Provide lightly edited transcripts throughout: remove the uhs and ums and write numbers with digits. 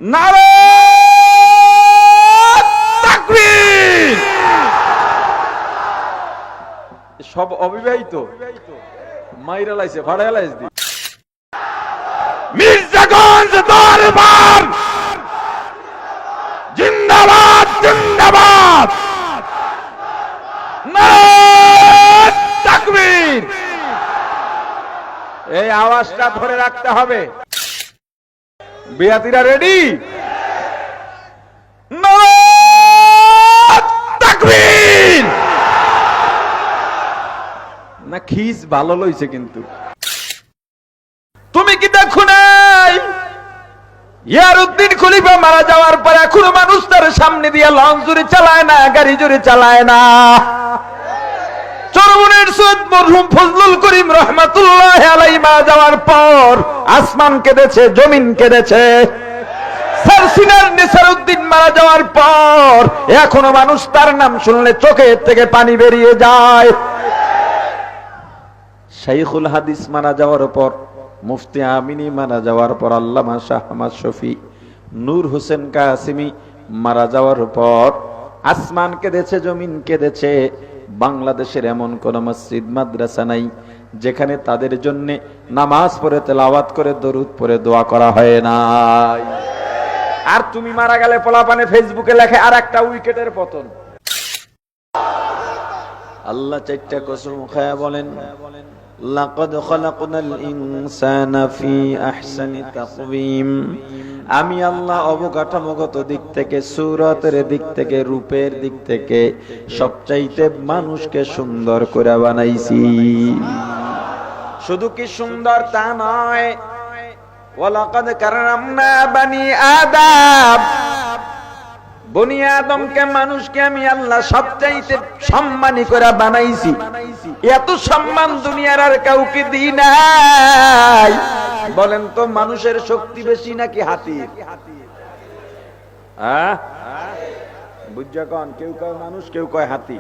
নারে তাকবীর। সব অবিবাহিত মাইরা লাইছে, ভাড়া লাইছে দি। মির্জাগঞ্জ দরবার জিন্দাবাদ জিন্দাবাদ, নারে তাকবীর। এই আওয়াজটা ধরে রাখতে হবে। বিয়াতিরা রেডি? নারে তাকবীর। না খিস ভালো লইছে, কিন্তু তুমি কি দেখো নাই ইয়ারউদ্দিন খলিফা মারা যাওয়ার পর এখনো মানুষ তার সামনে দিয়ে লঞ্চ জোরে চালায় না, গাড়ি জোরে চালায় না। চরমনের সৈয়দ মরহুম ফজলুল করিম রহমাতুল্লাহ আলাইহি মারা যাওয়ার পর আসমান কেঁদেছে, জমিন কেঁদেছে। সারসিনার নেসারউদ্দিন মারা যাওয়ার পর এখনো মানুষ তার নাম শুনলে চোখের থেকে পানি বেরিয়ে যায়। শাইখুল হাদিস মারা যাওয়ার পর, মুফতি আমিনী মারা যাওয়ার পর, আল্লামা শাহ আহমদ শফি, নূর হোসেন কাসিমি মারা যাওয়ার পর আসমান কেঁদেছে, জমিন কেঁদেছে। বাংলাদেশের এমন কোন মসজিদ মাদ্রাসা নাই যেখানে তাদের জন্য নামাজ পড়ে তেলাওয়াত করে দরুদ পড়ে দোয়া করা হয় নাই। আর তুমি মারা গেলে পোলাপানে ফেসবুকে লেখে আর একটা উইকেটের পতন। আল্লাহ চারটা কসম খায়া বলেন, লাকাদ খালাকনাল ইনসানা ফি আহসানি তাকওয়িম। আমি আল্লাহ অবকাঠামোগত দিক থেকে, সূরতের দিক থেকে, রূপের দিক থেকে সবচাইতে মানুষকে সুন্দর করে বানাইছি। শুধু কি সুন্দর তা নয়, ওয়ালাকাদ কাররামনা বানি আদম। বনি আদমকে, মানুষকে আমি আল্লাহ সবচাইতে সম্মানী করে বানাইছি। এত সম্মান দুনিয়ার আর কাউকে দিই নাই। বলেন তো মানুষের শক্তি বেশি নাকি হাতির? বুঝা কন? কেউ কয় মানুষ, কেউ কয় হাতি।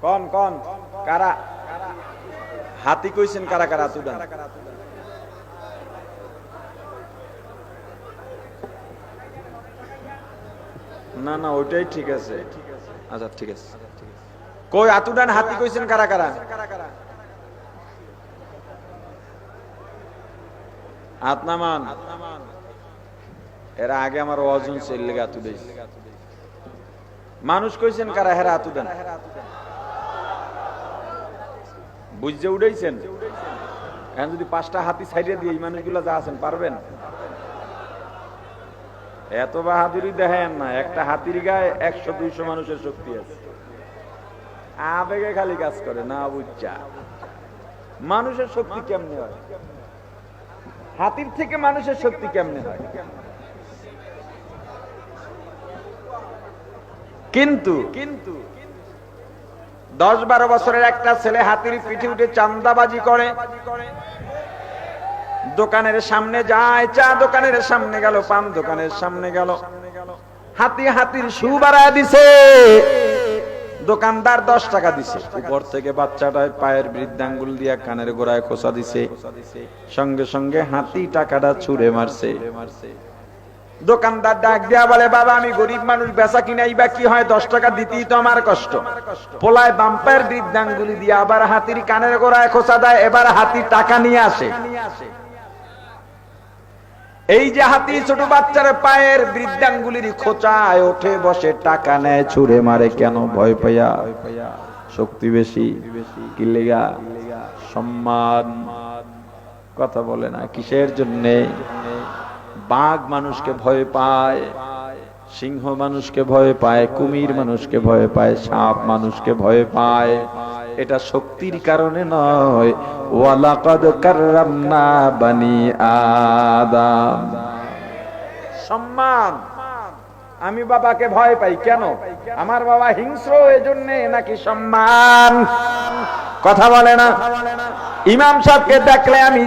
কন কন কারা হাতি কইছেন? কারা কারা তুদান? না না ওইটাই ঠিক আছে। আচ্ছা ঠিক আছে। কই আতুডান হাতি কইছেন কারা কারা? আতনামান এরা আগে আমার ওয়াজন সেল লেগে আতুডাইছে। মানুষ কইছেন কারা? হেরা আতুডান বুঝে উড়াইছেন। এখন যদি 5টা হাতি ছাইড়ে দিয়ে এই মানুষগুলা যা আছেন পারবেন? এত বাহাদুরি দেখেন না। একটা হাতির গায়ে 100-200 মানুষের শক্তি আছে। আবেগে খালি কাজ করে না বুঝছা। মানুষের শক্তি কেমনে হয়? হাতির থেকে মানুষের শক্তি কেমনে হয়? কিন্তু 10-12 বছরের একটা ছেলে হাতির পিঠে উঠে চান্দাবাজি করে, দোকানের সামনে যায়, চা দোকানের সামনে গেল, পান দোকানের সামনে গেল, হাতির শু বাড়ায় দিছে। দোকানদার 10 টাকা দিছে। উপর থেকে বাচ্চাটার পায়ের বৃদ্ধাঙ্গুল দিয়া কানের গোড়ায় খোঁচা দিছে। সঙ্গে সঙ্গে হাতি টাকাটা ছুঁড়ে মারছে। দোকানদার ডাক দিয়া বলে, বাবা আমি গরিব মানুষ, বেচা কিনাই বা কি হয়, 10 টাকা দিতেই তো আমার কষ্ট। পোলায় বাম্পায়ের বৃদ্ধাঙ্গুলি দিয়ে আবার হাতির কানের গোড়ায় খোঁচা দেয়। এবার হাতি টাকা নিয়ে আসে। এই যে হাতি ছোট বাচ্চার পায়ের বৃদ্ধাঙ্গুলির খোঁচায় ওঠে বসে, টাকা নেয়, ছুঁড়ে মারে। কেন? ভয় পাইয়া। শক্তি বেশি। কি লেগা? সম্মান। কথা বলে না। কিসের জন্যে? বাঘ মানুষকে ভয় পায়, সিংহ মানুষকে ভয় পায়, কুমির মানুষকে ভয় পায়, সাপ মানুষকে ভয় পায়। এটা শক্তির কারণে নয়। ওয়ালাকাদ কাররামনা বানি আদম। সম্মান। আমি বাবাকে ভয় পাই কেন? আমার বাবা হিংস্র এজন্য নাকি সম্মান? কথা বলে না। ইমাম সাহেবকে দেখলে আমি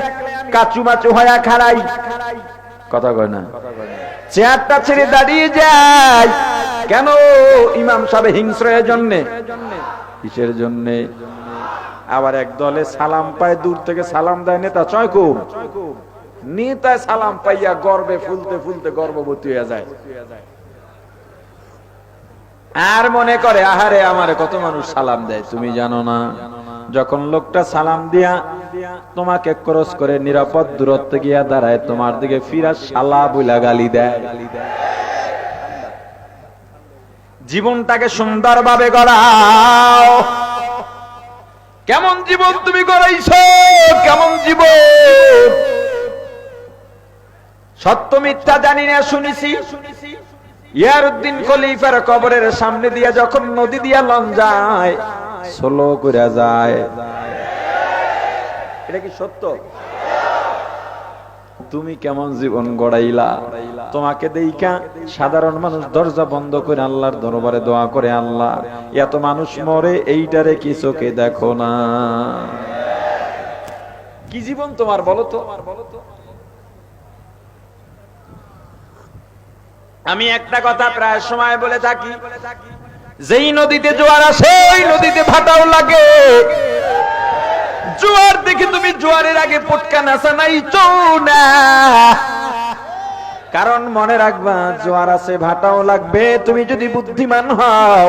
কাচুমাচু হয়ে খাড়াই। কথা কয় না। চেয়ারটা ছেড়ে দাঁড়িয়ে যাই কেন? ইমাম সাহেব হিংস্র এজন্য। কিসের জন্যে? আবার এক দলে সালাম পায়, দূর থেকে সালাম দেয় নেতা, চয় খুব নেতায় সালাম পাইয়া গর্বে ফুলতে ফুলতে গর্ভবতী হয়ে যায়, আর মনে করে আহারে আমারে কত মানুষ সালাম দেয়। তুমি জানো না, যখন লোকটা সালাম দিয়া তোমাকে ক্রস করে নিরাপদ দূরত্বে গিয়া দাঁড়ায়, তোমার দিকে ফিরা শালা বইলা গালি দেয়। জীবনটাকে সুন্দরভাবে গড়াও। কেমন জীবন তুমি গড়াইছো, কেমন জীবন? সত্য মিথ্যা জানি না, শুনেছি ইয়ারউদ্দিন খলিফার কবরের সামনে দিয়া যখন নদী দিয়া লঞ্চ যায়, স্লো করে যায়। এটা কি সত্য? তুমি কেমন জীবন গড়াইলা? তোমাকে দেইখা সাধারণ মানুষ দরজা বন্ধ করে আল্লাহর দরবারে দোয়া করে, আল্লাহ এত মানুষ মরে, এইটারে কি চোখে দেখো না? কি জীবন তোমার বলো তো? আমি একটা কথা প্রায় সময় বলে থাকি, যেই নদীতে জোয়ার আসে ওই নদীতে ভাটাও লাগে। জোয়ার দেখে তুমি জোয়ারের আগে পটকা নাচা নাই না, কারণ মনে রাখবা জোয়ার আছে ভাটাও লাগবে। তুমি যদি বুদ্ধিমান হও,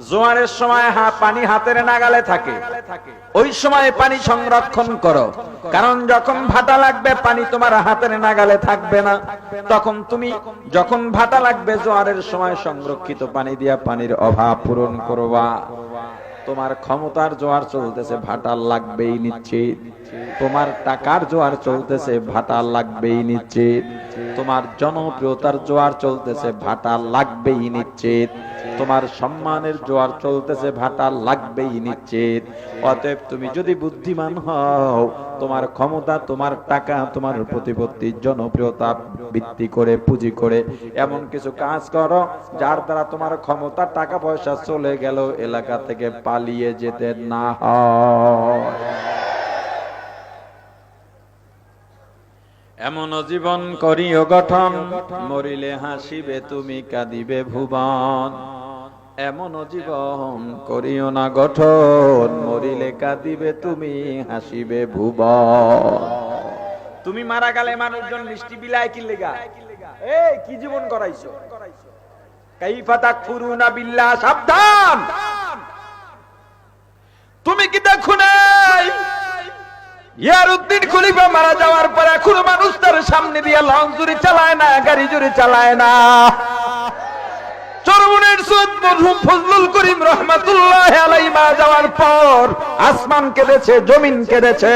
জোয়ারের সময় পানি হাতের নাগালে থাকে, ওই সময় পানি সংরক্ষণ করো, কারণ যখন ভাটা লাগবে পানি তোমার হাতের নাগালে থাকবে না। তখন তুমি যখন ভাটা লাগবে জোয়ারের সময় সংরক্ষিত পানি দিয়া পানির অভাব পূরণ করবা। তোমার ক্ষমতার জোয়ার চলতেছে, ভাটা লাগবেই নিশ্চিত। তোমার টাকার জোয়ার চলতেছে, ভাটা লাগবেই নিশ্চিত। তোমার জনপ্রিয়তার জোয়ার চলতেছে, ভাটা লাগবেই নিশ্চিত। তোমার সম্মানের জোয়ার চলতেছে, ভাটা লাগবেই নিশ্চিত। অতএব তুমি যদি বুদ্ধিমান হও, তোমার ক্ষমতা, তোমার টাকা, তোমার প্রতিপত্তি, জনপ্রিয়তা ভিত্তি করে, পুঁজি করে এমন কিছু কাজ করো যার দ্বারা তোমার ক্ষমতা, টাকা পয়সা চলে গেল এলাকা থেকে পালিয়ে যেতে না হয়। এমন জীবন করিও গঠন, মরিলে হাসিবে তুমি, কাঁদিবে ভুবন। এমন জীবন করিও না গঠন, মরিলে কাঁদিবে তুমি, হাসিবে ভুবন। তুমি মারা গেলে মানুষজন মিষ্টি বিলায় কি লেগা? এই কি জীবন করাইছো? কাইফা তাকফুরুনা বিল্লাহ, সাবধান। তুমি কি দেখো নাই ইয়ারউদ্দিন খলিফা মারা যাওয়ার পর এখনো মানুষ তার সামনে দিয়ে লঞ্চ জুড়ে চালায় না, গাড়ি জুড়ে চালায় না। চরমনের সৈয়দ মরহুম ফজলুল করিম রহমাতুল্লাহ আলাইহি মারা যাওয়ার পর আসমান কেঁদেছে, জমিন কেঁদেছে।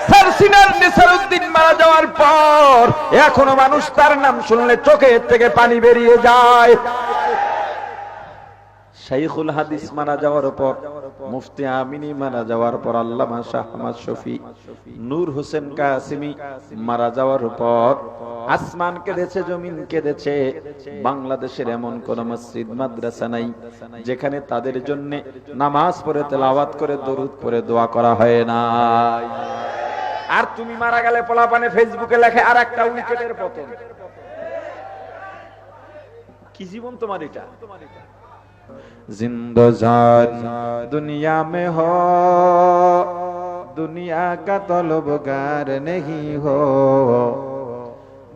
স্যার সিনার নিসারউদ্দিন মারা যাওয়ার পর এখনো মানুষ তার নাম শুনলে চোখের থেকে পানি বেরিয়ে যায়। শাইখুল হাদিস মারা যাওয়ার পর, মুফতি আমিনী মারা যাওয়ার পর, আল্লামা শাহ আহমদ শফি, নূর হোসেন কাসিমি মারা যাওয়ার পর আসমান কেঁদেছে, জমিন কেঁদেছে। বাংলাদেশের এমন কোন মসজিদ মাদ্রাসা নাই যেখানে তাদের জন্য নামাজ পড়ে, তেলাওয়াত করে, দরুদ পড়ে দোয়া করা হয় না। আর তুমি মারা গেলে পোলাপানে ফেসবুকে লেখে আর একটা উইকেটের পতন। কি জীবন তোমার এটা? जिंदजान दुनिया में हो, दुनिया का तलबगार नहीं हो।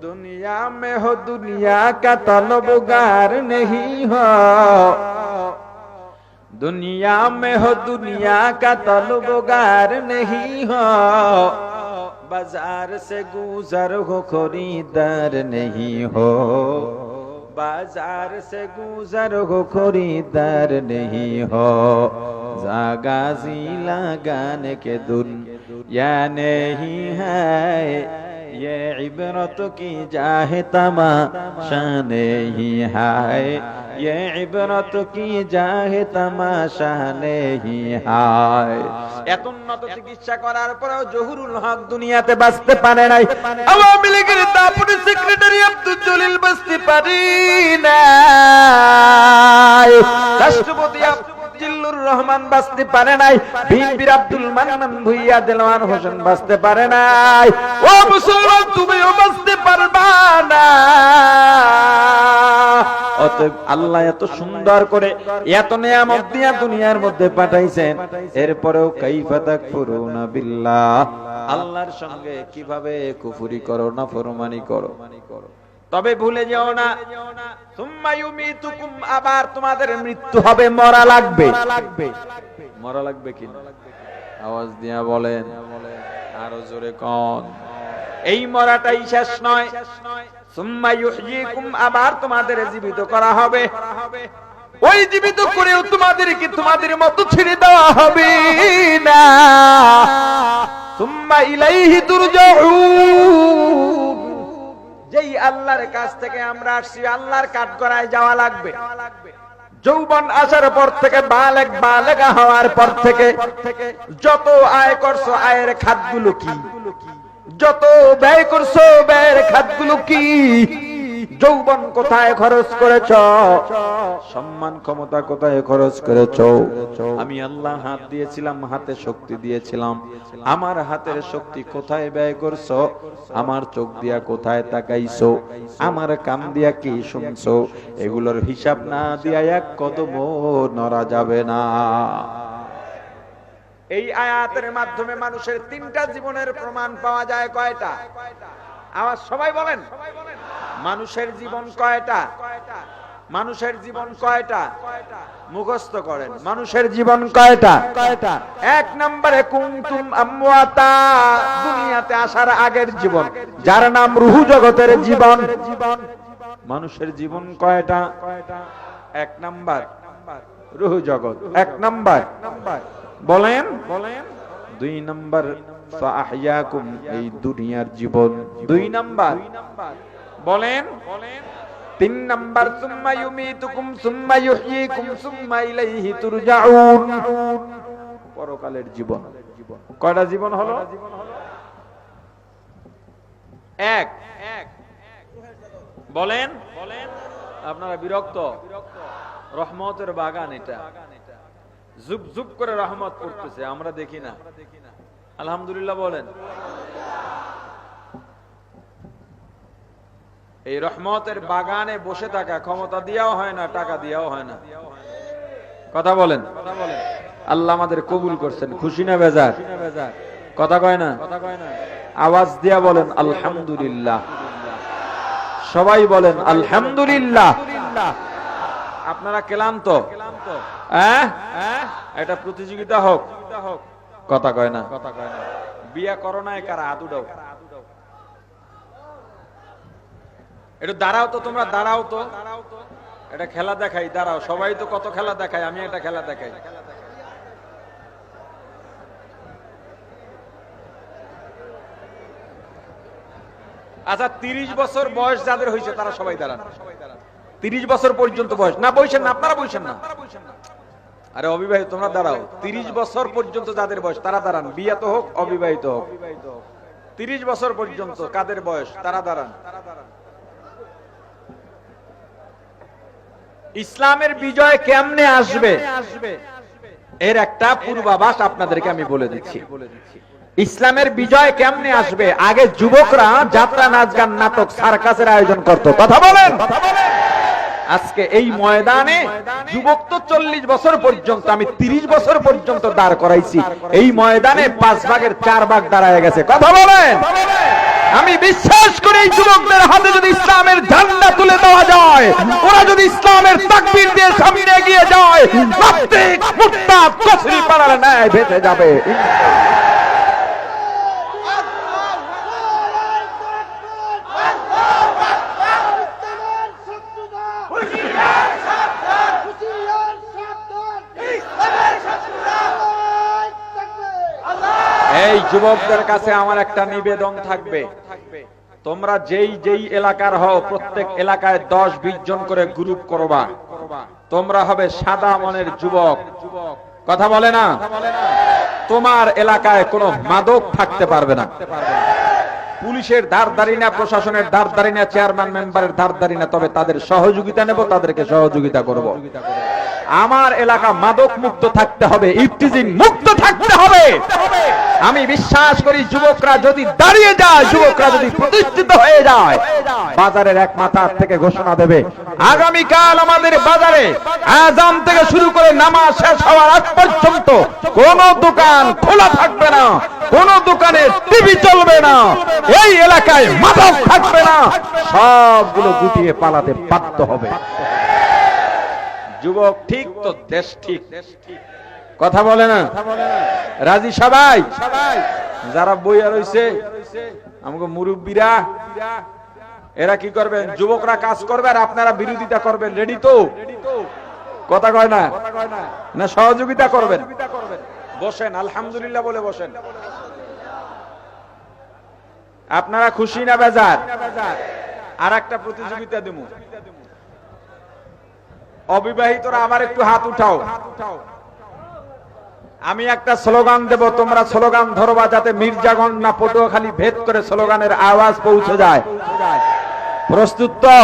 दुनिया में हो, दुनिया का तलबगार नहीं हो। दुनिया में हो, दुनिया का तलबगार नहीं हो। बाजार से गुजर हो, खरीदार नहीं हो। बाजार से गुजर हो, खरीदार नहीं हो। जागाजी लगाने के दुनिया नहीं है, ये इबरत की जाहे तमाशा नहीं है। ये इबरत की जाहे तमाशा नहीं है। এত উন্নত চিকিৎসা করার পরেও জহুরুল হক দুনিয়াতে বাঁচতে পারে নাই। আওয়ামী লীগের দাপুরি সেক্রেটারি আব্দুল জলিল বাঁচতে পারে নাই। রাষ্ট্রপতি জিল্লুর রহমান বাঁচতে পারে নাই। বিএনপির আব্দুল মান্নান ভুইয়া, দেলোয়ার হোসেন বাঁচতে পারে নাই। ও মুসলমান, তুমিও বাঁচতে পারবা না। অতএব আল্লাহ এত সুন্দর করে এত নিয়ামত দিয়া দুনিয়ার মধ্যে পাঠাইছেন, এরপরেও কাইফা তাকফুরুনা বিল্লাহ, আল্লাহর সঙ্গে কিভাবে কুফরি করো, নাফরমানি করো। তবে ভুলে যেও না, সুম্মা ইউমিতুকুম, আবার তোমাদের মৃত্যু হবে, মরা লাগবে। মরা লাগবে কিনা আওয়াজ দিয়া বলেন, আরো জোরে কোন। এই মরাটাই শেষ নয়, সুম্মা ইউহয়িকুম, আবার তোমাদের জীবিত করা হবে। ওই জীবিত করেও তোমাদেরকে তোমাদের মতো ছেড়ে দেওয়া হবে না। সুম্মা ইলাইহি তুরজাউন, যেই আল্লাহর কাছ থেকে আমরা আসছি, আল্লাহর কাঠগড়ায় যাওয়া লাগবে। যৌবন আসার পর থেকে, বালেগা হওয়ার পর থেকে যত আয় করছো, আয়ের খাতগুলো কি? যত ব্যয় করছো, ব্যয়ের খাতগুলো কি? যৌবন কোথায় খরচ করেছ? সম্মান ক্ষমতা কোথায় খরচ করেছ? আমি আল্লাহ হাত দিয়েছিলাম, হাতে শক্তি দিয়েছিলাম, আমার হাতের শক্তি কোথায় ব্যয় করছো? আমার চোখ দিয়া কোথায় তাকাইছো? আমার কান দিয়া কি শুনছো? এগুলোর হিসাব না দিয়া এক কদমও নড়া যাবে না। এই আয়াতের মাধ্যমে মানুষের তিনটা জীবনের প্রমাণ পাওয়া যায়। কয়টা? আওয়াজ সবাই বলেন, মানুষের জীবন কয়টা? মানুষের জীবন কয়টা? মুখস্থ করেন, মানুষের জীবন কয়টা? এক নম্বরে কুনতুম আমওয়াতা, দুনিয়াতে আসার আগের জীবন, যার নাম রূহ জগতের জীবন। মানুষের জীবন কয়টা? এক নাম্বার রূহ জগৎ, এক নাম্বার বলেন। দুই নাম্বার ফাআহইয়াকুম, এই দুনিয়ার জীবন, দুই নাম্বার বলেন। তিন নাম্বার সুম্মা ইউমিতুকুম সুম্মা ইউহয়িকুম সুম্মা ইলাইহি তুরজাউন, পরকালের জীবন। কয়টা জীবন হলো? এক। বলেন, আপনারা বিরক্ত? রহমতের বাগান এটা, জুব জুব করে রহমত পড়তেছে, আমরা দেখি না। আলহামদুলিল্লাহ বলেন। এই রহমতের বাগানে বসে থাকা ক্ষমতা দিয়াও হয় না, টাকা দিয়াও হয় না। কথা বলেন। আল্লাহ আমাদের কবুল করছেন, খুশি না বেজার? কথা কয় না? আওয়াজ দিয়া বলেন আলহামদুলিল্লাহ। সবাই বলেন আলহামদুলিল্লাহ। আপনারা ক্লান্ত? এটা প্রতিযোগিতা হোক। কথা কয় না? বিয়া করো না কারা? হাত উঠাও। একটু দাঁড়াও তো, তোমরা দাঁড়াও তো, এটা খেলা দেখাই। দাঁড়াও, সবাই তো কত খেলা দেখায়, আমি একটা খেলা দেখাই। আচ্ছা, 30 বছর বয়স যাদের হয়েছে তারা সবাই দাঁড়ান। 30 বছর পর্যন্ত বয়স না, বইছেন না আপনারা, বইছেন না। আরে অবিবাহিত তোমরা দাঁড়াও। 30 বছর পর্যন্ত যাদের বয়স তারা দাঁড়ান, বিয়ে তো হোক অবিবাহিত হোক। 30 বছর পর্যন্ত কাদের বয়স তারা দাঁড়ান। ইসলামের বিজয় কেমনে আসবে এর একটা পূর্বাভাস আপনাদেরকে আমি বলে দিচ্ছি। ইসলামের বিজয় কেমনে আসবে? আগে যুবকরা যাত্রা, নাচ, গান, নাটক, সার্কাসের আয়োজন করত। কথা বলেন। আজকে এই ময়দানে যুবক তো 40 বছর পর্যন্ত, আমি 30 বছর পর্যন্ত দাঁড় করাইছি। এই ময়দানে 5 ভাগের 4 ভাগ দাঁড়ায় গেছে। কথা বলেন। আমি বিশ্বাস করি এই যুবকদের হাতে যদি ইসলামের ঝান্ডা তুলে দেওয়া যায়, ওরা যদি ইসলামের তাকবীর দিয়ে সামনে এগিয়ে যায়, নাস্তিক মুরতাদ কসরি পাড়ার ন্যায় ভেসে যাবে। এই যুবকদের কাছে আমার একটা নিবেদন থাকবে, তোমরা যেই যেই এলাকার হও, প্রত্যেক এলাকায় 10-20 জন করে গ্রুপ করবা। তোমরা হবে সাদা মনের যুবক। কথা বলে না? তোমার এলাকায় কোনো মাদক থাকতে পারবে না। পুলিশের ধারদারি না, প্রশাসনের ধারদারি না, চেয়ারম্যান মেম্বারের ধারদারি না, তবে তাদের সহযোগিতা নেব, তাদেরকে সহযোগিতা করব। আমার এলাকা মাদক মুক্ত থাকতে হবে, ইফটিজিং মুক্ত থাকতে হবে। আমি বিশ্বাস করি যুবকরা যদি দাঁড়িয়ে যায়, যুবকরা যদি প্রতিষ্ঠিত হয়ে যায়, বাজারের এক মাথার থেকে ঘোষণা দেবে আগামীকাল আমাদের বাজারে আযান থেকে শুরু করে নামাজ শেষ হওয়ার আগ পর্যন্ত কোন দোকান খোলা থাকবে না, কোন দোকানে টিভি চলবে না, এই এলাকায় মাদক থাকবে না, সবগুলো গুটিয়ে পালাতে বাধ্য হবে। যুবক ঠিক তো দেশ ঠিক। কথা বলে না? রাজি সবাই? যারা বইয়া রইছে আমাকে মুরব্বীরা, এরা কি করবেন? যুবকরা কাজ করবে আর আপনারা বিরোধিতা করবেন। রেডি তো? কথা কয় না? না সহযোগিতা করবেন? বসেন, আলহামদুলিল্লাহ বলে বসেন। আপনারা খুশি না বেজার? আর একটা প্রতিযোগিতা দেবো, অবিবাহিতরা আবার একটু হাত উঠাও। আমি একটা স্লোগান দেব, তোমরা স্লোগান ধরবা যাতে মির্জাগঞ্জ না পটুয়াখালী ভেদ করে স্লোগানের আওয়াজ পৌঁছে যায়। প্রস্তুত তো?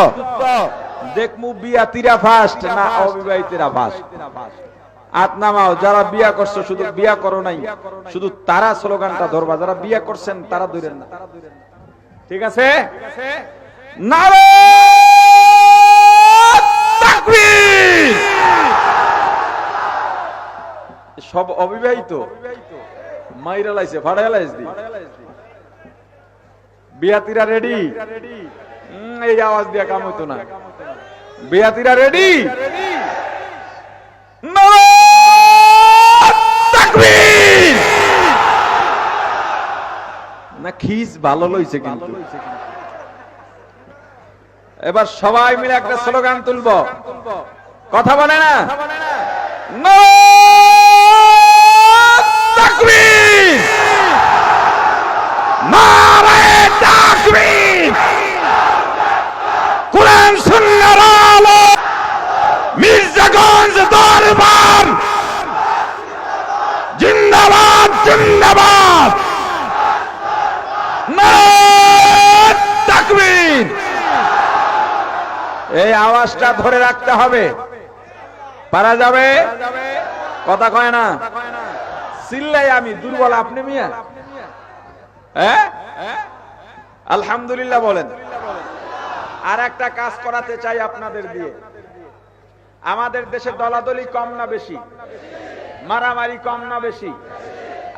দেখমু বিয়াতিরা ফার্স্ট না অবিবাহিতরা ফার্স্ট? হাত নামাও। যারা বিয়া করছো, শুধু বিয়া করো নাই, শুধু তারা স্লোগানটা ধরবা, যারা বিয়া করছেন তারা ধরেন না। ঠিক আছে? নারে তাকবীর! সব অবিবাহিত মাইরা লাইছে, ফাড়াইয়া লাইছে। বিয়াতিরা রেডি? এই আওয়াজ দিয়া কাম হইতো না। বিয়াতিরা রেডি? তাকবীর! না খিস ভালো লইছে কিন্তু। এবার সবাই মিলে একটা স্লোগান তুলবো। কথা বলে না? তাকবীর! নারায়ে তাকবীর! কোরআন সুন্নাহর আলো, মির্জাগঞ্জ দরবার জিন্দাবাদ, জিন্দাবাদ! নারায়ে তাকবীর! এই আওয়াজটা ধরে রাখতে হবে। পারা যাবে? কথা কয় না? চিল্লাই আমি দুর্বল, আপনি মিয়া? হ্যাঁ, আলহামদুলিল্লাহ বলেন। আর একটা কাজ করাতে চাই আপনাদের দিয়ে। আমাদের দেশে দলাদলি কম না বেশি? মারামারি কম না বেশি?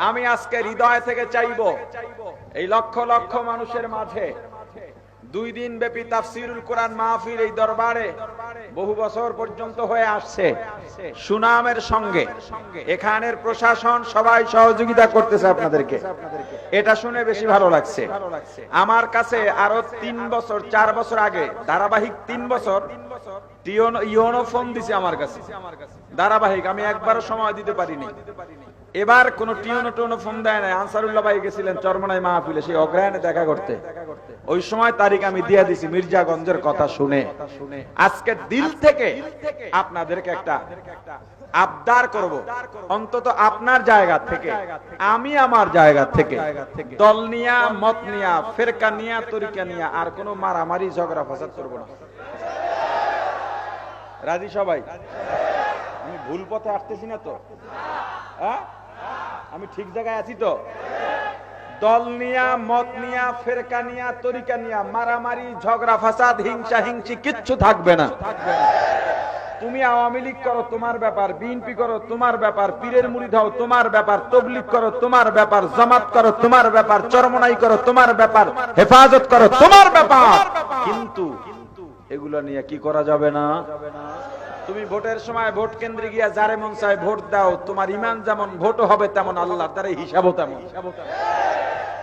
আমি আজকে হৃদয় থেকে চাইবো এই লক্ষ লক্ষ মানুষের মাঝে 2 দিন ব্যাপী তাফসীরুল কোরআন মাহফিল এই দরবারে বহু বছর পর্যন্ত হয়ে আসছে সুনামের সঙ্গে। এখানের প্রশাসন সবাই সহযোগিতা করতেছে আপনাদেরকে, এটা শুনে বেশি ভালো লাগছে। আমার কাছে আরো 3 বছর 4 বছর আগে ধারাবাহিক 3 বছর ইওনো ফোন দিছে আমার কাছে, ধারাবাহিক। আমি একবারও সময় দিতে পারিনি। এবার কোন টিওনো ফোন দেয় না। আনসারুল্লাহ ভাই গেছিলেন চরমনাই মাহফিলে, সেই অগ্রহায়ণে দেখা করতে। ওই সময় তারিখ আমি দিয়ে দিছি মির্জাগঞ্জের কথা শুনে। আজকে দিল থেকে আপনাদেরকে একটা আবদার করব, অন্তত আপনার জায়গা থেকে, আমি আমার জায়গা থেকে দল নিয়া, মত নিয়া, ফেরকা নিয়া, তরিকা নিয়া আর কোনো মারামারি ঝগড়া ফাসাদ করব না। রাজি সবাই? আমি ভুল পথে আসতেছি না তো? হ্যাঁ, আমি ঠিক জায়গায় আছি তো? দল নিয়া, মত নিয়া, ফেরকা নিয়া, তরিকা নিয়া মারামারি, ঝগড়া ফাসাদ, হিংসা হিংসি কিচ্ছু থাকবে না। তুমি আওয়ামী লীগ করো তোমার ব্যাপার, বিএনপি করো তোমার ব্যাপার, পীরের মুরিদ হও তোমার ব্যাপার, তবলিগ করো তোমার ব্যাপার, জামাত করো তোমার ব্যাপার, চরমনাই করো তোমার ব্যাপার, হেফাজত করো তোমার ব্যাপার। কিন্তু এগুলো নিয়ে কি করা যাবে না? তুমি ভোটের সময় ভোট কেন্দ্রে গিয়া যারে মন চায় ভোট দাও, তোমার ঈমান যেমন ভোটও হবে তেমন, আল্লাহর দ্বারা হিসাবও তেমন।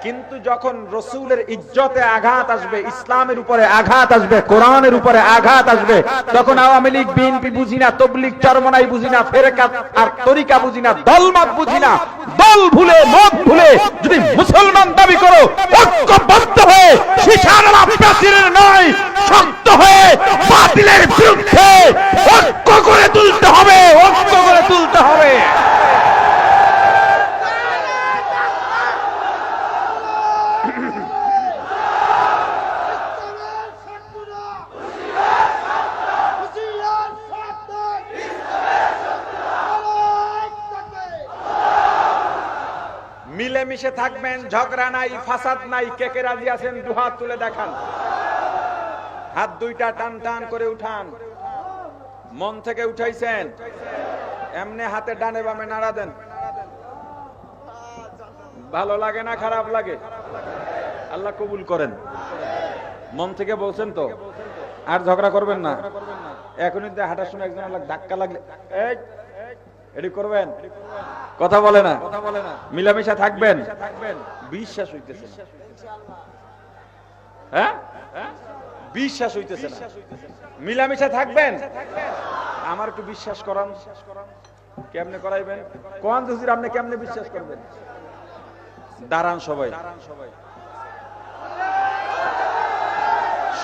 কিন্তু যখন রাসূলের ইজ্জতে আঘাত আসবে, ইসলামের উপরে আঘাত আসবে, কোরআনের উপরে আঘাত আসবে, তখন আওয়ামী লীগ, বিএনপি বুঝি না, তবলিগ, চরমনাই বুঝি না, ফেরকা আর তরিকা বুঝি না, দলমত বুঝি না, দল ভুলে মত ভুলে যদি মুসলমান দাবি করো, ঐক্যবদ্ধ হয়ে শিশারা প্রাচীরের নয়, শক্ত হয়ে বাতিলের বিরুদ্ধে ঐক্য করে তুলতে হবে, ঐক্য করে তুলতে হবে। মিলেমিশে থাকবেন, ঝগড়া নাই, ফাসাদ নাই। কে কে রাজি আছেন দুহাত তুলে দেখান। হাত দুইটা টান টান করে উঠান। মন থেকে উঠাইছেন? এমনি হাতে ডানে বামে নাড়া দেন। ভালো লাগে না খারাপ লাগে? আল্লাহ কবুল করেন। মন থেকে বলছেন তো? আর ঝগড়া করবেন না। এখনই হাঁটার সময় একজন ধাক্কা লাগলে এটি করবেন? কথা বলে না, মিলামিশা থাকবেন। বিশ্বাস হইতেছে না, হ্যাঁ বিশ্বাস হইতেছে না। মিলামিশা থাকবেন। আমার একটু বিশ্বাস করান। কেমনে করাইবেন? কোন হুজুর আপনি কেমনে বিশ্বাস করবেন? দাঁড়ান সবাই,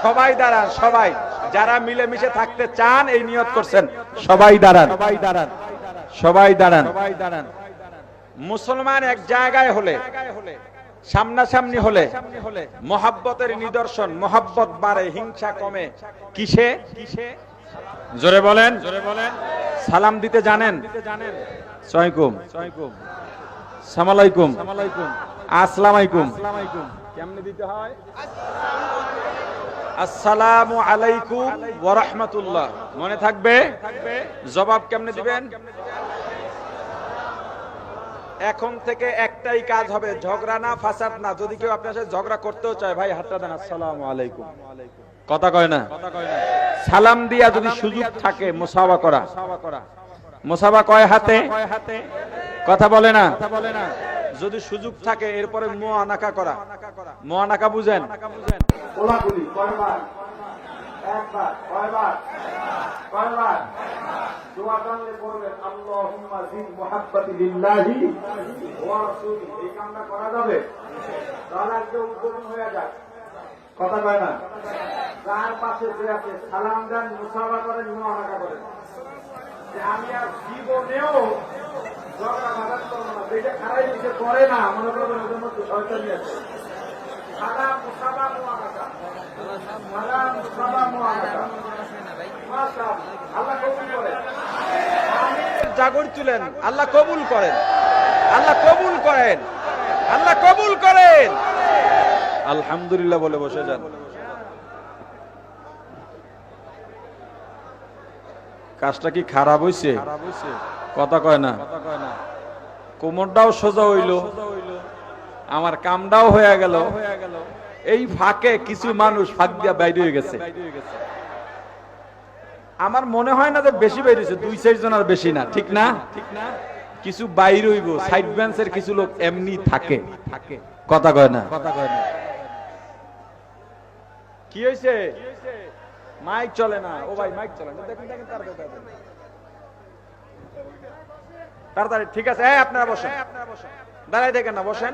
সবাই দাঁড়ান। সবাই যারা মিলেমিশে থাকতে চান এই নিয়ত করছেন, সবাই দাঁড়ান, সবাই দাঁড়ান। মুসলমান এক জায়গায় হলে, সামনাসামনি হলে মহাব্বতের নিদর্শন। মহাব্বত বাড়ে, হিংসা কমে। কিসে? জোরে বলেন। সালাম দিতে জানেন? সালামালাইকুম, সালামালাইকুম, আসসালামাইকুম। কেমনে দিতে হয়? আসসালামু আলাইকুম ওয়া রাহমাতুল্লাহ। মনে থাকবে? জবাব কেমনে দিবেন? এখন থেকে একটাই কাজ হবে, ঝগড়া না, ফাসাদ না। যদি কেউ আপনার সাথে ঝগড়া করতেও চায়, ভাই হাতটা দেন, আসসালামু আলাইকুম। কথা কয় না? সালাম দিয়া যদি সুযোগ থাকে মুসাফা করা। মুসাফা কয় হাতে? কথা বলে না। যদি সুযোগ থাকে এরপরে মুআনাকা করা। মুআনাকা বুঝেন? কোলাকুলি কয়বার? একবার। কয়বার? কয়বার? দোয়া করলে বলবেন আল্লাহুম্মা জিদ মুহাব্বতি লিল্লাহি ওয়া রাসূলিহি। এই কামটা করা যাবে? তাহলে একদম উদ্বোধন হয়ে যায়। কথা কয় না? যার পাশে যে আছে সালাম দেন, মুসাফা করেন, মুআনাকা করেন। যে আমি আর জীবনেও ঝগড়া ফাসাদ করবো না। যেটা খারাই দিতে করে না, মনে করবেন ওদের মধ্যে শয়তানি আছে। সালাম মুসাফা মুআনাকা, সালাম মুসাফা মুআনাকা। মাশাআল্লাহ, আল্লাহ কবুল করেন। জাগর তুলেন, আল্লাহ কবুল করেন, আল্লাহ কবুল করেন, আল্লাহ কবুল করেন। আলহামদুলিল্লাহ বলে বসে যান। কাজটা কি খারাপ হইছে? কথা কয় না। কোমরটাও সোজা হইল, আমার কামটাও হয়ে গেল। এই ফাঁকে কিছু মানুষ ফাঁক দিয়া বাইরে হয়ে গেছে। আমার মনে হয় না যে বেশি বাইরে হয়েছে, 2-4 জন, আর বেশি না। ঠিক না? কিছু বাইরে হইব। সাইড বেঞ্চের কিছু লোক এমনি থাকে। কথা কয় না। কি হয়েছে? মাইক চলে না। ও ভাই মাইক চলে না। দেখুন তাড়াতাড়ি। ঠিক আছে, আপনারা বসেন। দাঁড়াই দেখেন না, বসেন।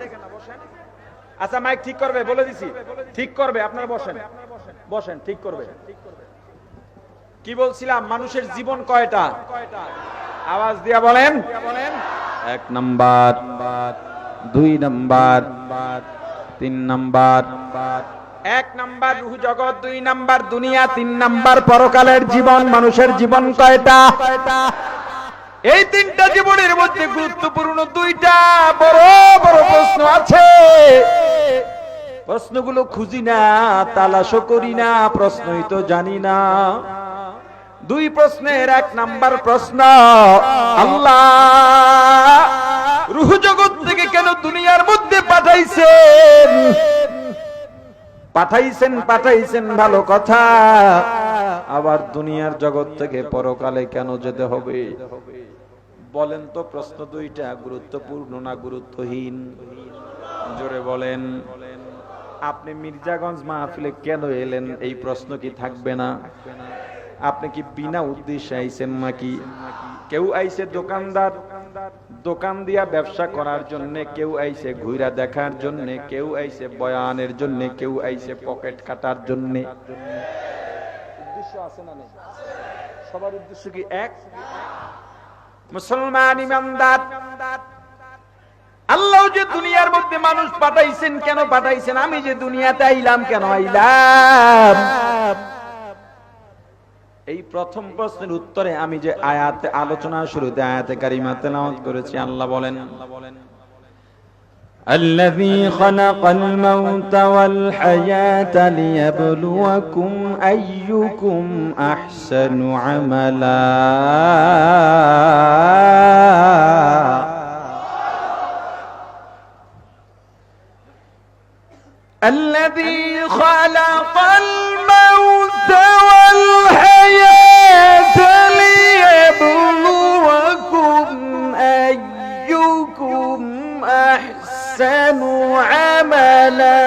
আচ্ছা মাইক ঠিক করবে, বলে দিছি ঠিক করবে। আপনারা বসেন, বসেন, ঠিক করবে। কি বলছিলাম? মানুষের জীবন কয়টা? আওয়াজ দিয়া বলেন। 1 নাম্বার, 2 নাম্বার, 3 নাম্বার। 1 নাম্বার রূহ জগৎ, 2 নাম্বার দুনিয়া, 3 নাম্বার পরকালের জীবন। মানুষের জীবন কয়টা? এই 3টা জীবনের মধ্যে গুরুত্বপূর্ণ 2টা বড় বড় প্রশ্ন আছে। প্রশ্নগুলো খুঁজি না, তালাশও করি না, প্রশ্নই তো জানি না। 2 প্রশ্নের 1 নাম্বার প্রশ্ন, আল্লাহ রূহ জগৎ থেকে কেন দুনিয়ার মধ্যে পাঠাইছেন? পাঠাইছেন ভালো কথা, আবার দুনিয়ার জগৎ থেকে পরকালে কেন যেতে হবে? বলেন তো, প্রশ্ন 2টা গুরুত্বপূর্ণ না গুরুত্বহীন? জোরে বলেন। আপনি মির্জাগঞ্জ মাহফিলে কেন এলেন? এই প্রশ্ন কি থাকবে না? আপনি কি বিনা উদ্দেশ্যে আইছেন নাকি? কেউ আইছে দোকানদার, দোকান দিয়া ব্যবসা করার জন্য, কেউ আইছে ঘুরা দেখার জন্য, কেউ আইছে বয়ানের জন্য, কেউ আইছে পকেট কাটার জন্য। উদ্দেশ্য আছে না নেই? সবার উদ্দেশ্য কি এক? মুসলমান ইমানদার, আল্লাহ যে দুনিয়ার মধ্যে মানুষ পাঠাইছেন, কেন পাঠাইছেন? আমি যে দুনিয়াতে আইলাম, কেন আইলাম? এই প্রথম প্রশ্নের উত্তরে আমি যে আয়াতে আলোচনা শুরুতে আয়াতে কারিমা তেলাওয়াত করেছি, আল্লাহ বলেন الذي خلق الموت والحياة ليبلوكم أيكم أحسن عملا الذي خلق الموت والحياة ليبلوكم أيكم أحسن عملا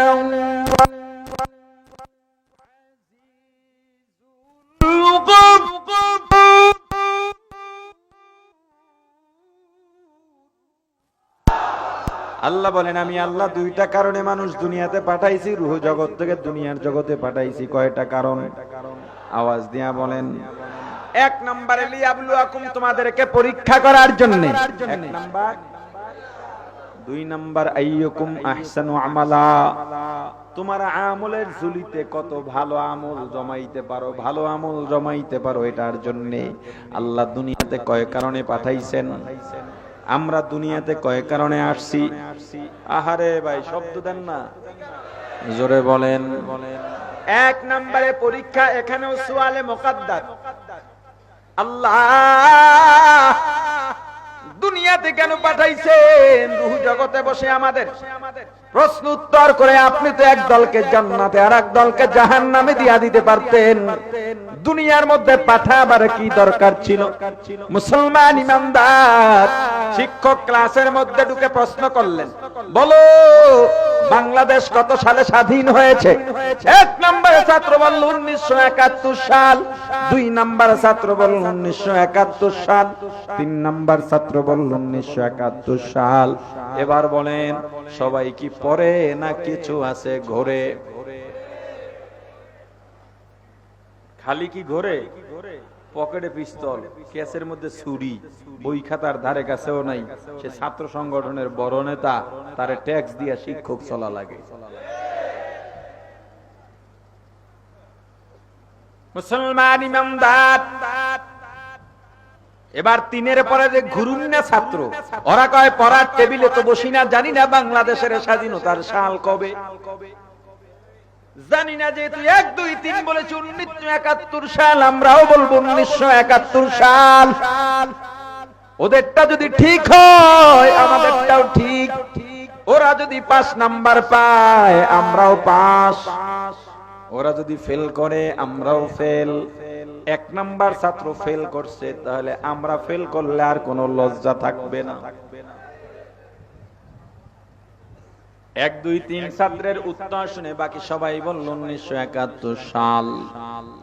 আল্লাহ বলেন আমি আল্লাহ দুইটা কারণে মানুষ দুনিয়াতে পাঠাইছি, রূহ জগৎ থেকে দুনিয়ার জগতে পাঠাইছি। কয়টা কারণ? আওয়াজ দিয়া বলেন। এক নম্বরে লিয়াবলুয়াকুম, তোমাদেরকে পরীক্ষা করার জন্য। এক নাম্বার। দুই নাম্বার আইয়ুকুম আহসানু আমালা, তোমার আমলের ঝুলিতে কত ভালো আমল জমাইতে পারো, ভালো আমল জমাইতে পারো, এটার জন্য আল্লাহ দুনিয়াতে কয় কারণে পাঠাইছেন। আমরা দুনিয়াতে কয় কারণে আসছি? আহারে ভাই শব্দ দেন না, জোরে বলেন। এক নম্বরে পরীক্ষা, এখানেও সুয়ালে মুকাদ্দার। আল্লাহ দুনিয়াতে কেন পাঠাইছেন? রূহ জগতে বসে আমাদের প্রশ্ন উত্তর করে আপনি তো এক দলকে জান্নাতে আর এক দলকে জাহান্নামে দিয়া দিতে পারতেন। দুনিয়ার মধ্যে পাঠাবার কি দরকার ছিল? মুসলমান ইমানদার শিক্ষক ক্লাসের মধ্যে ঢুকে প্রশ্ন করলেন, বলো বাংলাদেশ কত সালে স্বাধীন হয়েছে? এক নম্বরে ছাত্র বলল 1971 সাল, দুই নম্বরে ছাত্র বলল 1971 সাল, তিন নম্বর ছাত্র বলল 1971 সাল। এবার বলেন সবাই কি পড়ে না কিছু আছে ঘরে? খালি কি ঘরে? পকেটে পিস্তল, কেসের মধ্যে ছুরি, বই খাতার ধারে কাছেও নাই। সে ছাত্র সংগঠনের বড় নেতা, তারে ট্যাক্স দিয়া শিক্ষক চলা লাগে। মুসলমান ইমানদার, এবার তিনের পরে যে ঘুরুন না ছাত্র, ওরা কয় পড়ার টেবিলে তো বসি না, জানি না বাংলাদেশের স্বাধীনতার সাল কবে, জানি না। যেহেতু 1 2 3 বলেছে 1971 সাল, আমরাও বলবো 1971 সাল। ওদেরটা যদি ঠিক হয় আমাদেরটাও ঠিক। ওরা যদি 5 নাম্বার পায় আমরাও পাস, ওরা যদি ফেল করে আমরাও ফেল। 1 নাম্বার ছাত্র ফেল করছে, তাহলে আমরা ফেল করলে আর কোনো লজ্জা থাকবে না। 1 2 3 ছাত্রের উত্তর শুনে বাকি সবাই বলল 1971 সাল।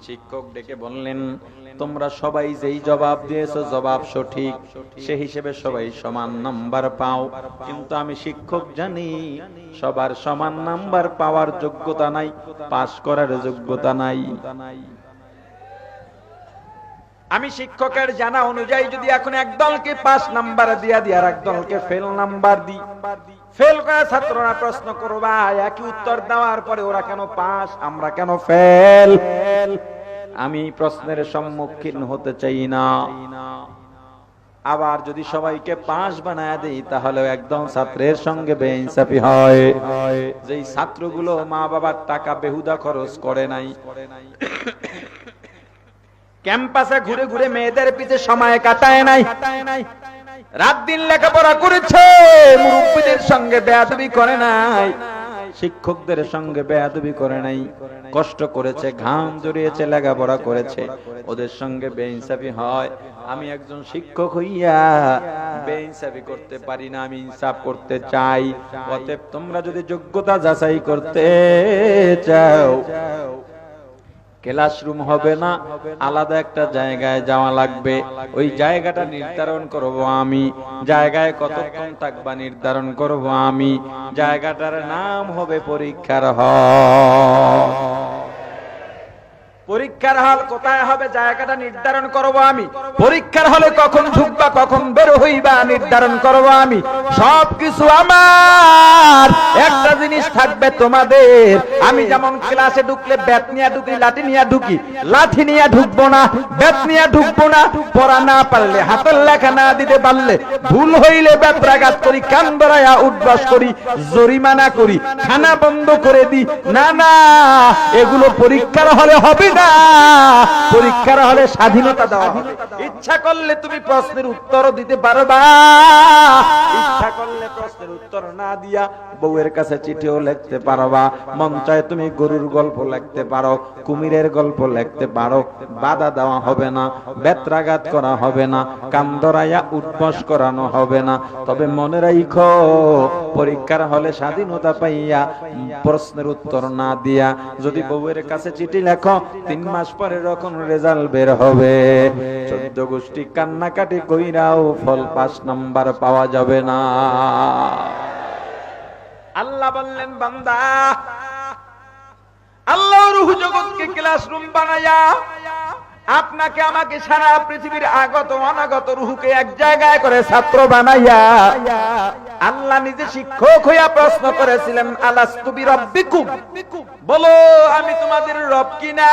শিক্ষক ডেকে বললেন, তোমরা সবাই যেই জবাব দিয়েছো জবাব সঠিক, সেই হিসেবে সবাই সমান নাম্বার পাও। কিন্তু আমি শিক্ষক জানি সবার সমান নাম্বার পাওয়ার যোগ্যতা নাই, পাস করার যোগ্যতা নাই। আমি শিক্ষকের জানা অনুযায়ী যদি এখন এক দলকে 5 নাম্বার দিয়া দিই আর এক দলকে ফেল নাম্বার দিই, ফেল করা ছাত্ররা প্রশ্ন করবা একই উত্তর দেওয়ার পরে ওরা কেন পাস আমরা কেন ফেল? আমি প্রশ্নের সম্মুখীন হতে চাই না। আবার যদি সবাইকে পাস বানায় দেই তাহলে একদম ছাত্রের সঙ্গে বেইনসাফি হয়। যেই ছাত্রগুলো মা বাবার টাকা বেহুদা খরচ করে নাই, ক্যাম্পাসে ঘুরে ঘুরে মেয়েদের পিছে সময় কাটায় নাই, রাত দিন লেখাপড়া করেছে, মুরব্বিদের সঙ্গে বেয়াদবি করে নাই, শিক্ষকদের সঙ্গে বেয়াদবি করে নাই, কষ্ট করেছে, ঘাম জড়িয়েছে, লেখাপড়া করেছে, ওদের সঙ্গে বেইনসাফি হয়। আমি একজন শিক্ষক হইয়া বেইনসাফি করতে পারি না, আমি ইনসাফ করতে চাই। অতএব তোমরা যদি যোগ্যতা যাচাই করতে চাও, ক্লাসরুম হবে না, আলাদা একটা জায়গায় যাওয়া লাগবে। ওই জায়গাটা নির্ধারণ করব আমি, জায়গায় কতক্ষণ থাকবা নির্ধারণ করব আমি, জায়গাটার নাম হবে পরীক্ষার হল। পরীক্ষার হল কোথায় হবে জায়গাটা নির্ধারণ করব আমি। পরীক্ষার হলে কখন ঢুকবা কখন বের হইবা নির্ধারণ করব আমি। সবকিছু আমার, একটা জিনিস থাকবে তোমাদের, আমি যেমন ক্লাসে ঢুকলে ব্যাট নিয়ে ঢুকি, লাঠি নিয়ে ঢুকি, লাঠি নিয়ে ঢুকবো না, ব্যাট নিয়ে ঢুকবো না। পড়া না পারলে, হাতের লেখা না দিতে পারলে, ভুল হইলে ব্যাপরাঘাত করি, কান ধরায়া উঠবাস করি, জরিমানা করি, খানা বন্ধ করে দিই। না না, এগুলো পরীক্ষার হলে হবে না। পরীক্ষার হলে স্বাধীনতা দেওয়া হবে। ইচ্ছা করলে তুমি প্রশ্নের উত্তর দিতে পারবা, ইচ্ছা করলে প্রশ্নের উত্তর না দিয়া বউয়ের কাছে চিঠিও লিখতে পারবা। মন চায় তুমি গরুর গল্প লিখতে পারো, কুমিরের গল্প লিখতে পারো, বাধা দেওয়া হবে না, বেত্রাঘাত করা হবে না, কান ধরাইয়া উঠবস করানো হবে না। তবে মনে রাখো, পরীক্ষার হলে স্বাধীনতা পাইয়া প্রশ্নের উত্তর না দিয়া যদি বউয়ের কাছে চিঠি লেখো, 3 মাস পরে যখন রেজাল্ট বের হবে, 14 গোষ্ঠী কান্নাকাটি কইরাও ফল 5 নাম্বার পাওয়া যাবে না। আল্লাহ বললেন, বান্দা, আল্লাহ রূহ জগৎকে ক্লাসরুম বানায়া আপনাকে আমাকে সারা পৃথিবীর আগত অনাগত রূহকে এক জায়গায় করে ছাত্র বানাইয়া আল্লাহ নিজে শিক্ষক হইয়া প্রশ্ন করেছিলেন, আলাস্তু বিরাব্বিকুম, বলো আমি তোমাদের রব কিনা?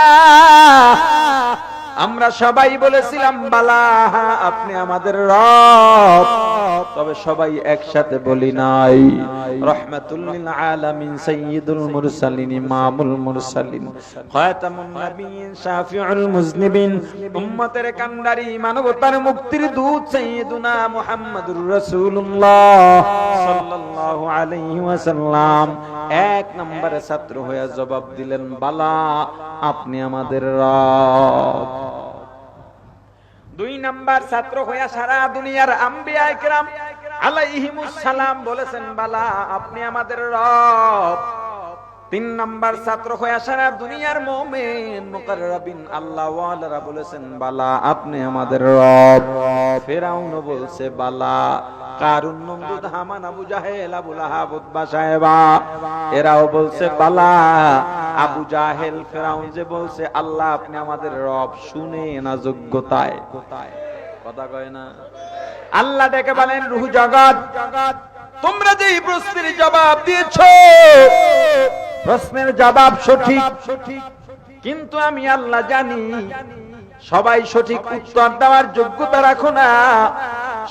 আমরা সবাই বলেছিলাম বালা, আপনি আমাদের রব। তবে সবাই একসাথে বলি নাই। রাহমাতুল লিল আলামিন, সাইয়্যিদুল মুরসালিন, ইমামুল মুরসালিন, খাতামুন নবিয়্যিন, শাফিউল মুজনিবিন, উম্মতের কান্ডারি, মানবতার মুক্তির দূত সাইয়্যিদুনা মুহাম্মাদুর রাসূলুল্লাহ সাল্লাল্লাহু আলাইহি ওয়াসাল্লাম 1 নম্বরে ছাত্র হয়ে জবাব দিলেন, বালা, আপনি আমাদের রব। 2 নাম্বার ছাত্র হইয়া সারা দুনিয়ার আম্বিয়া ইকরাম আলাইহিমুস সালাম বলেছেন, বালা, আপনি আমাদের রব। 3 নাম্বার ছাত্র হইয়া সারা দুনিয়ার মুমিন মুকাররাবিন আল্লাহ ওয়ালারা বলেছেন, বালা, আপনি আমাদের রব। ফেরাউন বলছে বালা, কারুন, নমরুদ, হামান, আবু জাহেল, আবু লাহাব, উতবা সাহেবা এরাও বলছে বালা। আবু জাহেল, ফেরাউন যে বলছে আল্লাহ আপনি আমাদের রব, শুনে না যোগ্যতায় কথা কয় না। আল্লাহ ডেকে বলেন, রূহ জগৎ, তোমরা যে প্রশ্নের জবাব দিয়েছো, প্রশ্নের জবাব সঠিক, কিন্তু আমি আল্লাহ জানি সবাই সঠিক উত্তর দেওয়ার যোগ্যতা রাখো না,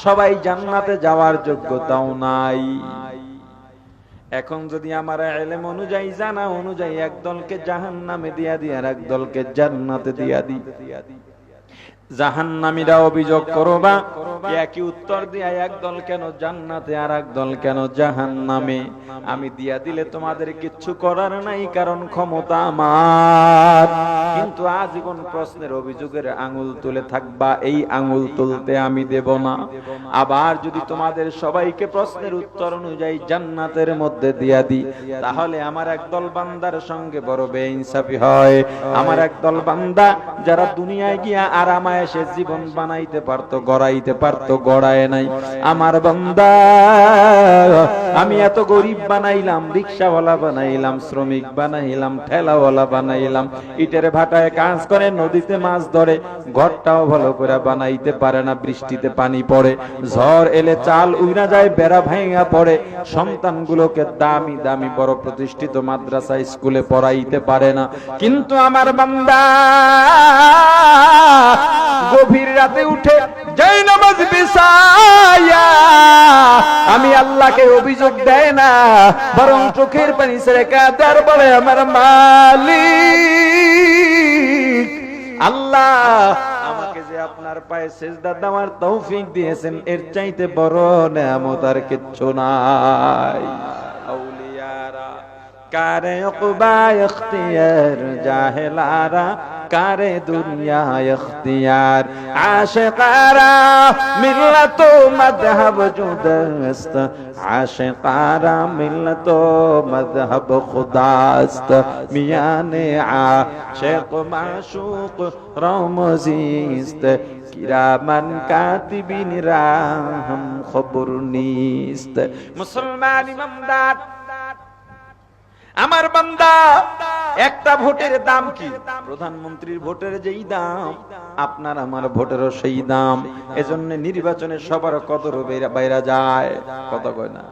সবাই জান্নাতে যাওয়ার যোগ্যতাও নাই। এখন যদি আমার ইলম অনুযায়ী, জানা অনুযায়ী একদলকে জাহান্নামে দিয়া দি আর একদলকে জান্নাতে দিয়া দি, জাহান্নামীরা অভিযোগ করবা একই উত্তর দিয়া একদল কেন জান্নাতে আর একদল কেন জাহান্নামে? আমি দিয়া দিলে তোমাদের কিচ্ছু করার নাই, কারণ ক্ষমতা আমার। কিন্তু আজীবন প্রশ্নের অভিযোগের আঙুল তুলে থাকবা, এই আঙুল তুলতে আমি দেব না। আবার যদি তোমাদের সবাইকে প্রশ্নের উত্তর অনুযায়ী জান্নাতের মধ্যে দিয়া দি, তাহলে আমার একদল বান্দার সঙ্গে বড় বেইনসাফি হয়। আমার একদল বান্দা যারা দুনিয়ায় গিয়া আরামায় সে জীবন বানাইতে পারতো, গড়াইতে পারতো, গড়ায় নাই। আমার বান্দা আমি এত গরিব বানাইলাম, রিকশাওয়ালা বানাইলাম, শ্রমিক বানাইলাম, ঠেলাওয়ালা বানাইলাম, ইটের ভাটায় কাজ করে, নদীতে মাছ ধরে, ঘরটাও ভালো করে বানাইতে পারে না, বৃষ্টিতে পানি পড়ে, ঝড় এলে চাল উইরা যায়, বেড়া ভাঙা পড়ে, সন্তানগুলোকে দামি দামি বড় প্রতিষ্ঠিত মাদ্রাসা স্কুলে পড়াইতে পারে না। কিন্তু আমার বান্দা গভীর রাতে উঠে যাই নামাজ বিছায়া আমি আল্লাহকে অভিযোগ দেয় না, বরং চোখের পানি ছেড়ে কাঁদার বলে, আমার মালিক আল্লাহ, আমাকে যে আপনার পায়ে সিজদা দেওয়ার তৌফিক দিয়েছেন, এর চাইতে বড় নেয়ামত আর কিচ্ছু নাই। আউলিয়ারা কারে উকবা ইখতিয়ার, জাহেলারা কারে দুনিয়া ইখতিয়ার, আশিকারা মিল্লাত মাযহাব জুদাস্ত, আশিকারা মিল্লাত মাযহাব খুদাস্ত, মিয়ানে আশিক মাশুক রমজিস্ত, কিরামান কাতিবিন রাহম খবর নিস্ত। মুসলমান ইমামদার, আমার বান্দা একটা ভোটের দাম কি? প্রধানমন্ত্রীর ভোটের যেই দাম, আপনার আমার ভোটেরও সেই দাম। এজন্য নির্বাচনে সবার কদর বাইরা যায়, কত কয় না।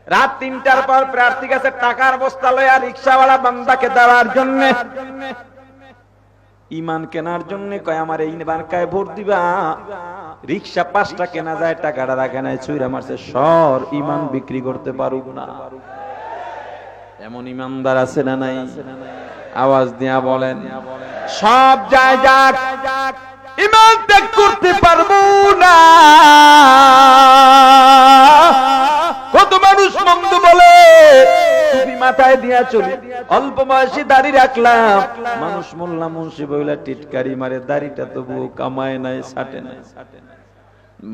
রাত 3টার পর প্রার্থী কাছে টাকার বস্তা লয়া রিকশাওয়ালা বান্দাকে দেওয়ার জন্য, ইমান কেনার জন্য কয় আমার এই বারকায় ভোট দিবা। রিকশা 5টা কেনা যায়, টাকাটা রাখে নাই, চুইরা মারছে সর, ইমান বিক্রি করতে পারুক না। এমন ইমানদার আছে না নাই? আওয়াজ দিয়া বলেন। সব যায় যাক, ইমান ত্যাগ করতে পারবো না। কত মানুষ মন্দ বলে, টুপি মাথায় দিয়া চলি, অল্প বয়সে দাড়ি রাখলাম, মানুষ মোল্লা মুন্সি বইলা টিটকারি মারে, দাড়িটা তবুও কামায় নাই, ছাটে নাই।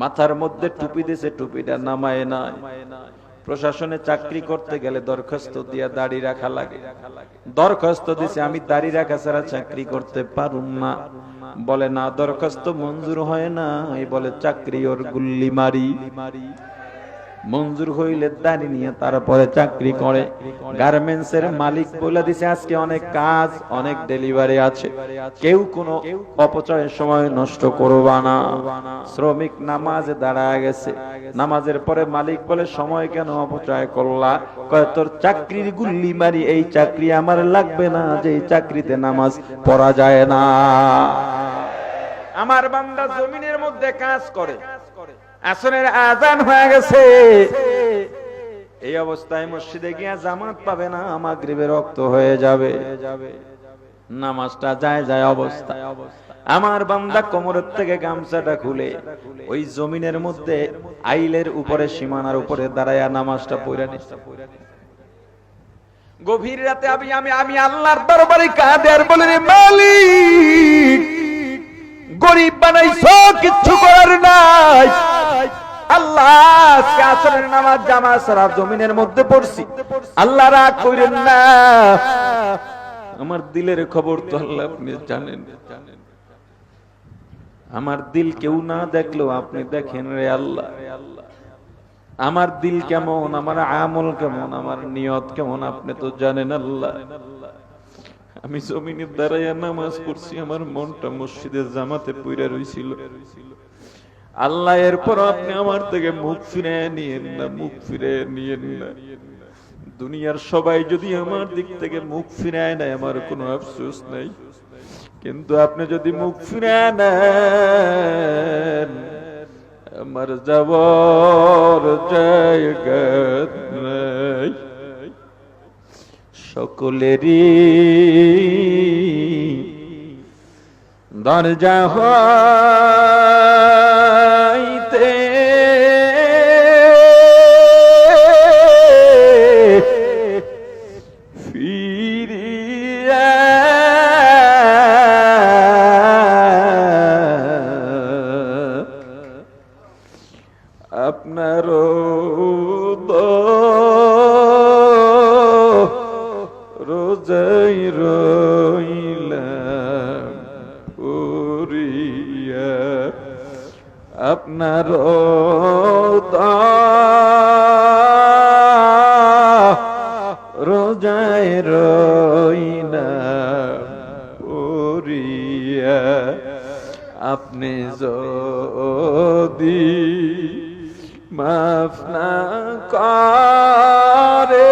মাথার মধ্যে টুপি দিছে, টুপিটা নামায় নাই। প্রশাসনে চাকরি করতে গেলে দরখাস্ত দিয়া দাড়ি রাখা লাগে। দরখাস্ত দিছে, আমি দাড়ি রাখা ছাড়া চাকরি করতে পারুম না। বলে না, দরখাস্ত মঞ্জুর হয় না, বলে চাকরি ওর গুল্লি মারি। মঞ্জুর হইলে দাড়ি নিয়ে তারপরে চাকরি করে। গার্মেন্টস এর মালিক বলে দিছে আজকে অনেক কাজ, অনেক ডেলিভারি আছে, কেউ কোনো অপচয়ের সময় নষ্ট করবা না। শ্রমিক নামাজে দাঁড়ায় গেছে, নামাজের পরে মালিক বলে সময় কেন অপচয় করলা? কয় তোর চাকরির গুল্লি মারি, এই চাকরি আমার লাগবে না, যে এই চাকরিতে নামাজ পড়া যায় না। আমার বান্দা জমিনের মধ্যে কাজ করে, আসরের আজান হয়ে গেছে, এই অবস্থায় মসজিদে গিয়া জামাত পাবে না, মাগরিবের রক্ত হয়ে যাবে, নামাজটা যায় যায় অবস্থা। আমার বান্দা কোমরের থেকে গামছাটা খুলে ওই জমিনের মধ্যে আইলের উপরে, সীমানার উপরে দাঁড়ায়া নামাজটা পড়ে নিচ্ছে। গভীর রাতে আমি আল্লাহর দরবারে কাঁদে আর বলি, রে মালিক, গরিব বানাইছো, কিচ্ছু করার নাই। আল্লাহ, আজকে আসরের নামাজ জামাত সারা জমিনের মধ্যে পড়ছি, আল্লাহ রাগ কইরেন না। আমার দিলের খবর তো আল্লাহ আপনি জানেন। আমার দিল কেউ না দেখলেও আপনি দেখেন রে আল্লাহ। আমার দিল কেমন, আমার আমল কেমন, আমার নিয়ত কেমন আপনি তো জানেন আল্লাহ। আমি জমিনের দাঁড়াইয়া নামাজ পড়ছি, আমার মনটা মসজিদের জামাতে পইরা রইছিল। আল্লাহ, এরপর আপনি আমার থেকে মুখ ফিরে নিয়েন না, মুখ ফিরে নিয়েন না। দুনিয়ার সবাই যদি আমার দিক থেকে মুখ ফিরায় নেয়, আমার কোনো আফসোস নাই, কিন্তু আপনি যদি মুখ ফিরে নেন, আমার যাওয়ার জায়গা নাই। সকলেরই দরজা হইতে ফিরিয়া আপনারও রোজাই রইলাম পুরিয়া, আপনার রোজাই রইলাম পুরিয়া। আপনি যদি মাফ না করে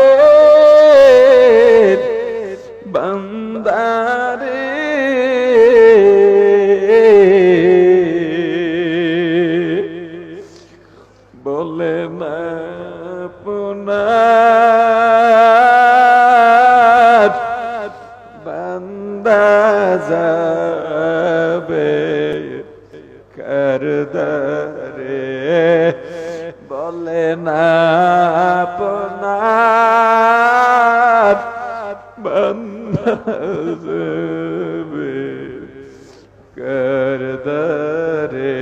বান্দারে, বলে না আপনার বান্দা যাবে কারদারে, বলে না আপনার বান্দা যাবে কারদারে।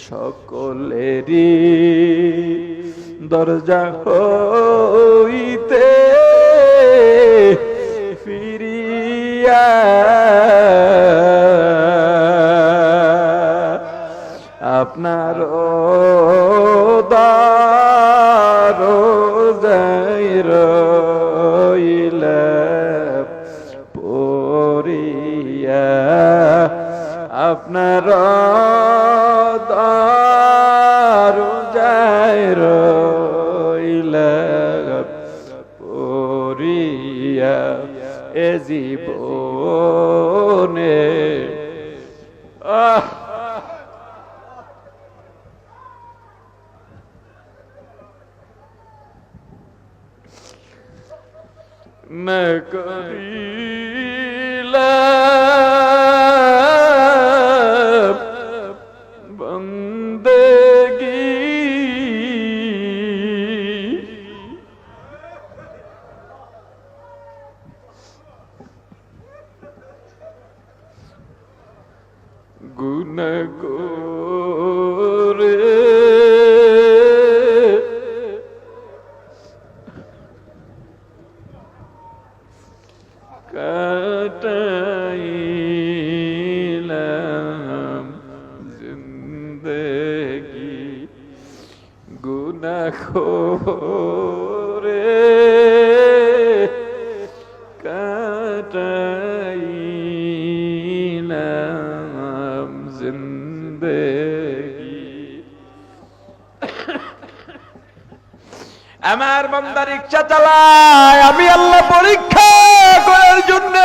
সকলেরই দরজা হইতে ফিরিয়া আপনার রোজাই রইলা করিয়া এ জীবনে না করিলাম বন্দেগী গুনাহ করে কাটাইলাম জিন্দেগি গুনাহ করে কাটাইলাম জিন্দেগি। আমার বান্দা রিকশা চালায়, আমি আল্লাহ পরীক্ষা করার জন্য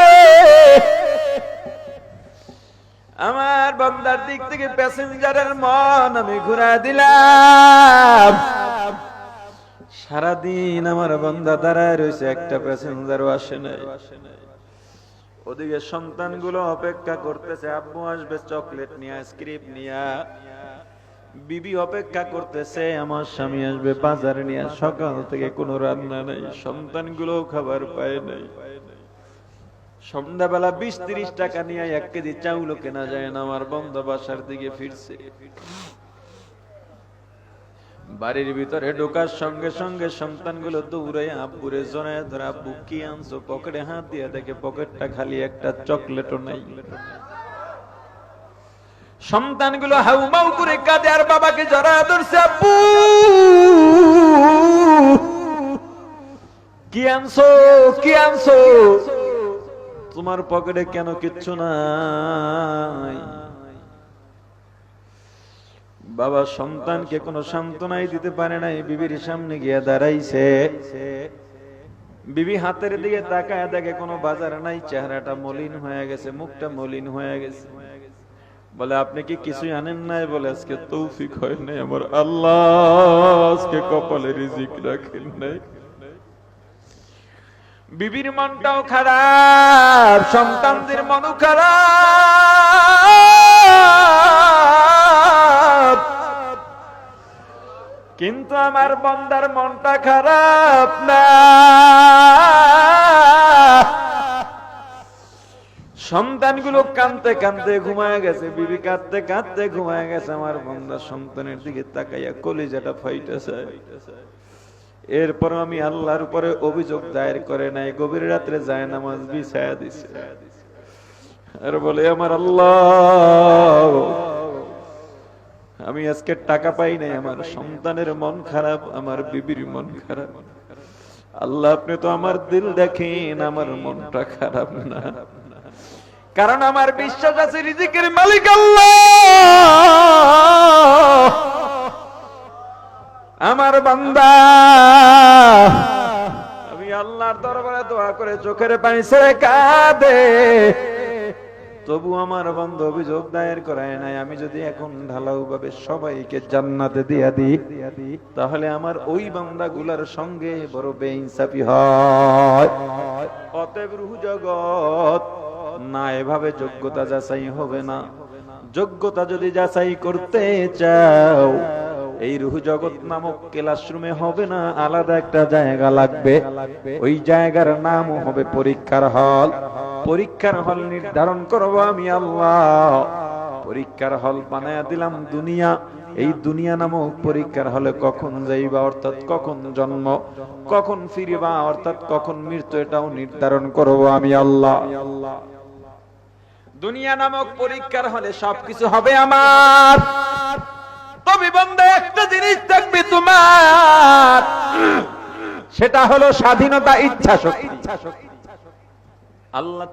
আমার বান্দার দিক থেকে প্যাসেঞ্জারের মন আমি ঘুরায় দিলাম। সারাদিন আমার বান্দা দাঁড়ায় রয়েছে, একটা প্যাসেঞ্জারও আসে নাই। ওদিকে সন্তানগুলো অপেক্ষা করতেছে, আব্বু আসবে চকলেট নিয়ে, আইসক্রিম নিয়ে। বিবি অপেক্ষা করতেছে, আমার স্বামী আসবে বাজারে নিয়ে। সকাল থেকে কোনো রান্না নাই, সন্তানগুলো খাবার পায় নাই। সন্ধ্যাবেলা 20-30 টাকা নিয়ে 1 কেজি চাউলও কেনা যায় না। আমার বন্ধু বাসার দিকে ফিরছে, বাড়ির ভিতরে ঢোকার সঙ্গে সঙ্গে সন্তানগুলো দৌড়ে আব্বুরে জড়ায় ধরে, আব্বু কি আনছো? পকেটে হাত দিয়ে দেখে পকেটটা খালি, একটা চকলেটও নাই। সন্তানগুলো হাউমাউ করে কাঁদে আর বাবাকে জড়ায় ধরছে, আব্বু কি আনছো, কি আনছো? তোমার পকেটে কেন কিচ্ছু নাই? বাবা সন্তানকে কোনো সান্ত্বনাই দিতে পারে নাই, বিবির সামনে গিয়ে দাঁড়াইছে। বিবি হাতের দিকে তাকায় দেখে কোনো বাজার নাই, চেহারাটা মলিন হয়ে গেছে, মুখটা মলিন হয়ে গেছে। বলে আপনি কি কিছুই আনেন নাই? বলে আজকে তৌফিক হয় নাই আমার, আল্লাহ আজকে কপালে রিজিক রাখেন নাই। বিবির মনটাও খারাপ, সন্তানদের মনও খারাপ, কিন্তু আমার বান্দার মনটা খারাপ না। সন্তানগুলো কাঁদতে কাঁদতে ঘুমায় গেছে, বিবি কাঁদতে কাঁদতে ঘুমায় গেছে। আমার বান্দা সন্তানের দিকে তাকাইয়া কলিজাটা ফাইতেছে। এরপর আমি আল্লাহর উপরে অভিযোগ দায়ের করে নাই, গভীর রাত্রে যায় নামাজ বিছায়া দিছে আর বলে, আমার আল্লাহ আমি আজকে টাকা পাই নাই, আমার সন্তানের মন খারাপ, আমার বিবির মন খারাপ। আল্লাহ আপনি তো আমার দিল দেখেন, আমার মনটা খারাপ না। কারণ আমার বিশ্বাস আছে রিজিকের মালিক আল্লাহ। আমার বান্দা আমি আল্লাহর দরবারে দোয়া করে চোখের পানি ছেড়ে কাঁদে, তবু আমার বান্দা অভিযোগ দায়ের করায় নাই। আমি যদি এখন ঢালাও ভাবে সবাইকে জান্নাতে দিয়া দিই, তাহলে আমার ওই বান্দাগুলার সঙ্গে বড় বেইনসাফি হয়। অতএব রূহ জগৎ না, এভাবে যোগ্যতা যাচাই হবে না। যোগ্যতা যদি যাচাই করতে চাও, এই রূহ জগৎ নামক ক্লাসরুমে হবে না, আলাদা একটা জায়গা লাগবে। ওই জায়গার নাম হবে পরীক্ষার হল। পরীক্ষার হল নির্ধারণ করব আমি আল্লাহ। পরীক্ষার হল বানায়া দিলাম দুনিয়া। এই দুনিয়া নামক পরীক্ষার হলে কখন যাইবা, অর্থাৎ কখন জন্ম, কখন ফিরবা, অর্থাৎ কখন মৃত্যু, এটাও নির্ধারণ করব আমি আল্লাহ। দুনিয়া নামক পরীক্ষার হলে সবকিছু হবে আমার, তবে বান্দা একটা জিনিস থাকবে তোমার, সেটা হলো স্বাধীনতা, ইচ্ছা শক্তি। আল্লাহ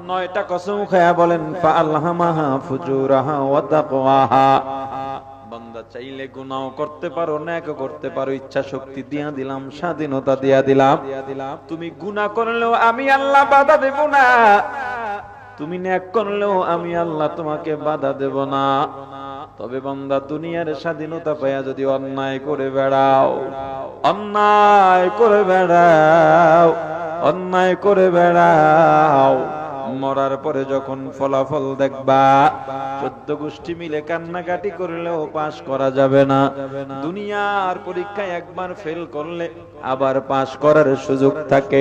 9টা কসম খায়া বলেন, ফাআলহামাহা ফুজুরাহা ওয়া তাকওয়াহা। বান্দা বান্দা চাইলে গুনাহ করতে পারো, নেক করতে পারো, ইচ্ছা শক্তি দিয়া দিলাম, স্বাধীনতা দিয়া দিলাম। তুমি গুনাহ করলেও আমি আল্লাহ বাধা দেব না, তুমি নেক করলেও আমি আল্লাহ তোমাকে বাধা দেব না। তবে বান্দা দুনিয়ার স্বাধীনতা পাইয়া যদি অন্যায় করে বেড়াও, অন্যায় করে বেড়াও, অন্যায় করে বেড়াও, মরার পরে যখন ফলাফল দেখবা 14 গোষ্ঠী মিলে কান্নাকাটি করলেও পাস করা যাবে না। দুনিয়ার পরীক্ষায় একবার ফেল করলে আবার পাস করার সুযোগ থাকে,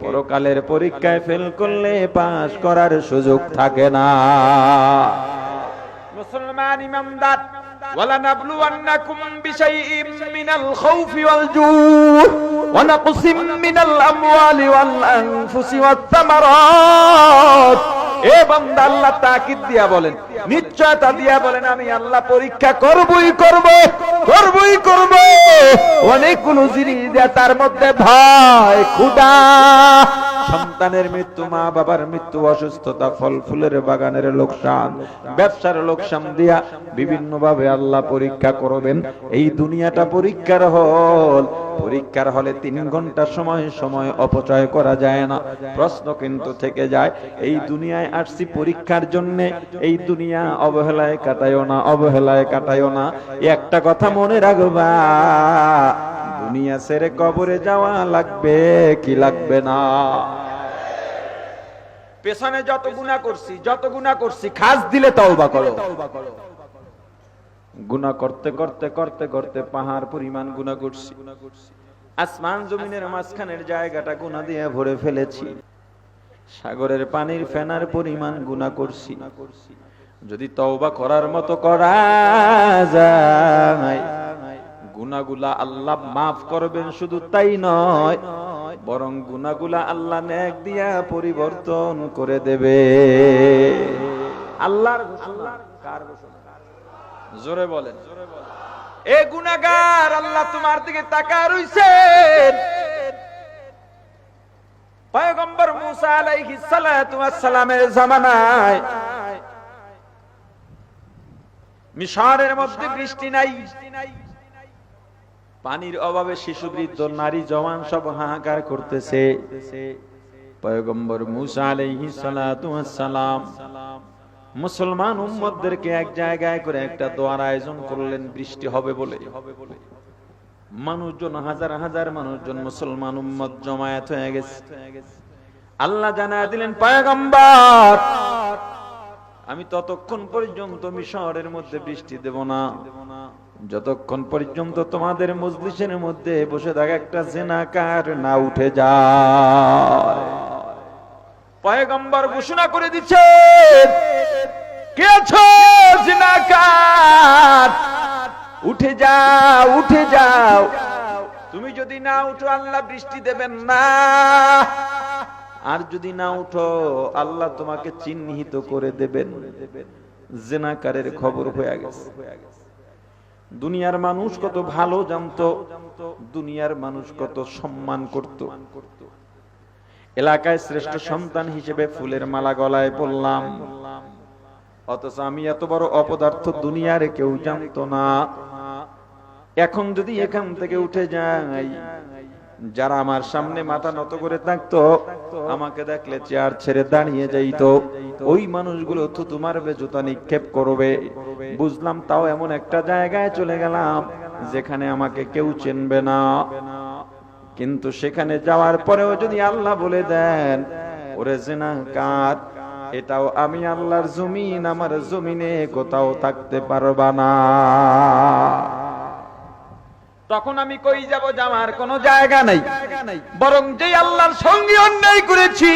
পরকালের পরীক্ষায় ফেল করলে পাস করার সুযোগ থাকে না। মুসলমান ইমানদার, ওয়ালানাবলুওয়ান্নাকুম বিশাইইম মিনাল খাউফি ওয়াল জূ' ওয়া নাকসিম মিনাল আমওয়ালি ওয়াল আনফুসি ওয়াত তামারাত। এ বান্দা, আল্লাহ তাকিদ দিয়া বলেন, নিশ্চয়তা দিয়া বলেন, আমি আল্লাহ পরীক্ষা করবই করব, করবই করব। অনেকগুলো জিনিস দেয়া, তার মধ্যে ভয়, ক্ষুধা, সন্তানের মৃত্যু, মা বাবার মৃত্যু, অসুস্থতা, ফল ফুলের বাগানের লোকসান, ব্যবসার লোকসান দিয়া বিভিন্ন ভাবে আল্লাহ পরীক্ষা করবেন। এই দুনিয়াটা পরীক্ষার হল, পরীক্ষার হলে 3 ঘন্টা সময় অপচয় করা যায় না। প্রশ্ন কিন্তু থেকে যায়, এই দুনিয়ায় আসছি পরীক্ষার জন্য, এই দুনিয়া অবহেলায় কাটায়ও না, অবহেলায় কাটায়ও না। একটা কথা মনে রাখবা, দুনিয়া ছেড়ে কবরে যাওয়া লাগবে কি লাগবে না। পেছনে যত গুনাহ করছি খাস দিলে তওবা করো। গুনাহ করতে করতে করতে করতে পাহাড় পরিমাণ গুনাহ করছি, আসমান জমিনের মাঝখানের জায়গাটা গুনাহ দিয়ে ভরে ফেলেছি, সাগরের পানির ফেনার পরিমাণ গুনাহ করছি। যদি তওবা করার মতো করা যায়, গুনাহগুলা আল্লাহ মাফ করবেন। শুধু তাই নয়, বরং গুনাহগুলা আল্লাহ নেক দিয়া পরিবর্তন করে দেবে। আল্লাহর ঘোষণা, কার ঘোষণা? জোরে বলেন। এ গুনাহগার, আল্লাহ তোমার দিকে তাকায় রইছেন। পয়গম্বর মুসা আলাইহিস সালাতু ওয়াস সালামের জামানায় মিশরের মধ্যে বৃষ্টি নাই, পানির অভাবে শিশু বৃদ্ধ নারী জওয়ান সব হাহাকার করতেছে। পয়গম্বর মুসা আলাইহিস সালাতু ওয়াস সালাম মুসলমান উম্মতদেরকে এক জায়গায় করে একটা দোয়ার আয়োজন করলেন বৃষ্টি হবে বলে। মানুষজন, হাজার হাজার মানুষজন, মুসলমান উম্মত জমায়েত হয়ে গেছে। আল্লাহ জানায় দিলেন, পয়গম্বর, আমি ততক্ষণ পর্যন্ত মিশরের মধ্যে বৃষ্টি দেব না যতক্ষণ পর্যন্ত তোমাদের মজলিসের মধ্যে বসে থাকা একটা জিনাকার না উঠে যায়। পয়গম্বর ঘোষণা করে দিচ্ছেন, কে আছো জিনাকার, উঠে যাও, উঠে যাও। তুমি যদি না উঠো আল্লাহ বৃষ্টি দেবেন না, আর যদি না উঠো আল্লাহ তোমাকে চিহ্নিত করে দেবেন। জিনাকারের খবর হয়ে গেছে। দুনিয়ার মানুষ কত ভালো জানতো, দুনিয়ার মানুষ কত সম্মান করত। এলাকায় শ্রেষ্ঠ সন্তান হিসেবে ফুলের মালা গলায় পরলাম, অথচ আমি এত বড় অপদার্থ দুনিয়ার কেউ জানতো না। এখন যদি এখান থেকে উঠে যাই, যারা আমার সামনে মাথা নত করে থাকতো, আমাকে দেখলে চেয়ার ছেড়ে দাঁড়িয়ে যাইতো, ওই মানুষগুলো তো তোমার জুতা নিক্ষেপ করবে। বুঝলাম, তাও এমন একটা জায়গায় চলে গেলাম যেখানে আমাকে কেউ চিনবে না। কিন্তু সেখানে যাওয়ার পরেও যদি আল্লাহ বলে দেন, ওরে জিনাকার, এটাও আমি আল্লাহর জমিন, আমার জমিনে কোথাও থাকতে পারবা না। তখন আমি কই যাব? যাওয়ার কোনো জায়গা নাই। বরং যে আল্লাহর সঙ্গে অন্যায় করেছি,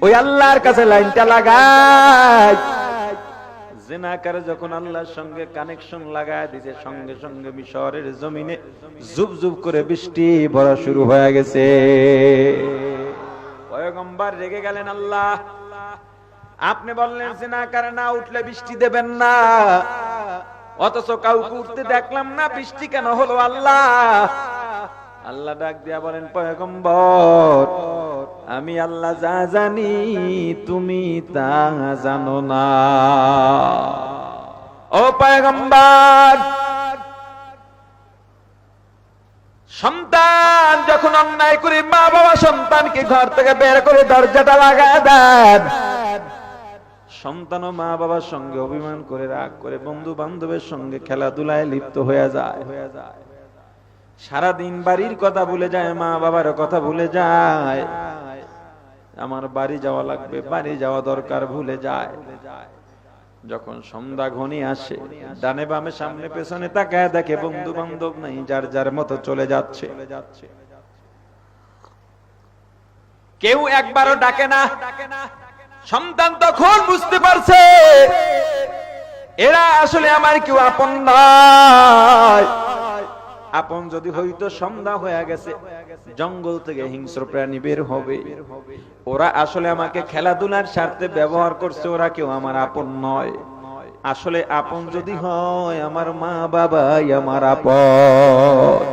ওই আল্লাহর কাছে লাইনটা লাগাই। জিনাকার যখন আল্লাহর সঙ্গে কানেকশন লাগায় দিতে, সঙ্গে সঙ্গে মিশরের জমিনে জুব জুব করে বৃষ্টি ভরা শুরু হয়ে গেছে। পয়গম্বর রেগে গেলেন, আল্লাহ আপনি বললেন জিনাকার না উঠলে বৃষ্টি দেবেন না, অথচ কাউকে উঠতে দেখলাম না, বৃষ্টি কেন হলো আল্লাহ? আল্লাহ ডাক দিয়া বলেন, পয়গম্বর, আমি আল্লাহ যা জানি তুমি তা জানো না। ও ও পয়গম্বর, সন্তান যখন অন্যায় করে মা বাবা সন্তানকে ঘর থেকে বের করে দরজাটা লাগায় দেন, সন্তান ও মা বাবার সঙ্গে অভিমান করে রাগ করে বন্ধু বান্ধবের সঙ্গে খেলাধুলায় লিপ্ত হয়ে যায়, সারাদিন বাড়ির কথা ভুলে যায়, মা বাবার কথা ভুলে যায়, আমার বাড়ি যাওয়া লাগবে, বাড়ি যাওয়া দরকার ভুলে যায়। যখন সন্ধ্যা ঘনিয়ে আসে, ডানে বামে সামনে পেছনে তাকায় দেখে বন্ধু বান্ধব নাই, যার যার মতো চলে যাচ্ছে। কেউ একবারও ডাকে না। সন্তান তখন বুঝতে পারছে এরা আসলে আমার কেউ আপন নয়। আপন যদি হইতো সন্ধ্যা হয়ে গেছে, জঙ্গল থেকে হিংস্র প্রাণী বের হবে, ওরা আসলে আমাকে খেলাধুলার স্বার্থে ব্যবহার করছে, ওরা কেউ আমার আপন নয়। আসলে আপন যদি হয় আমার মা বাবাই আমার আপন।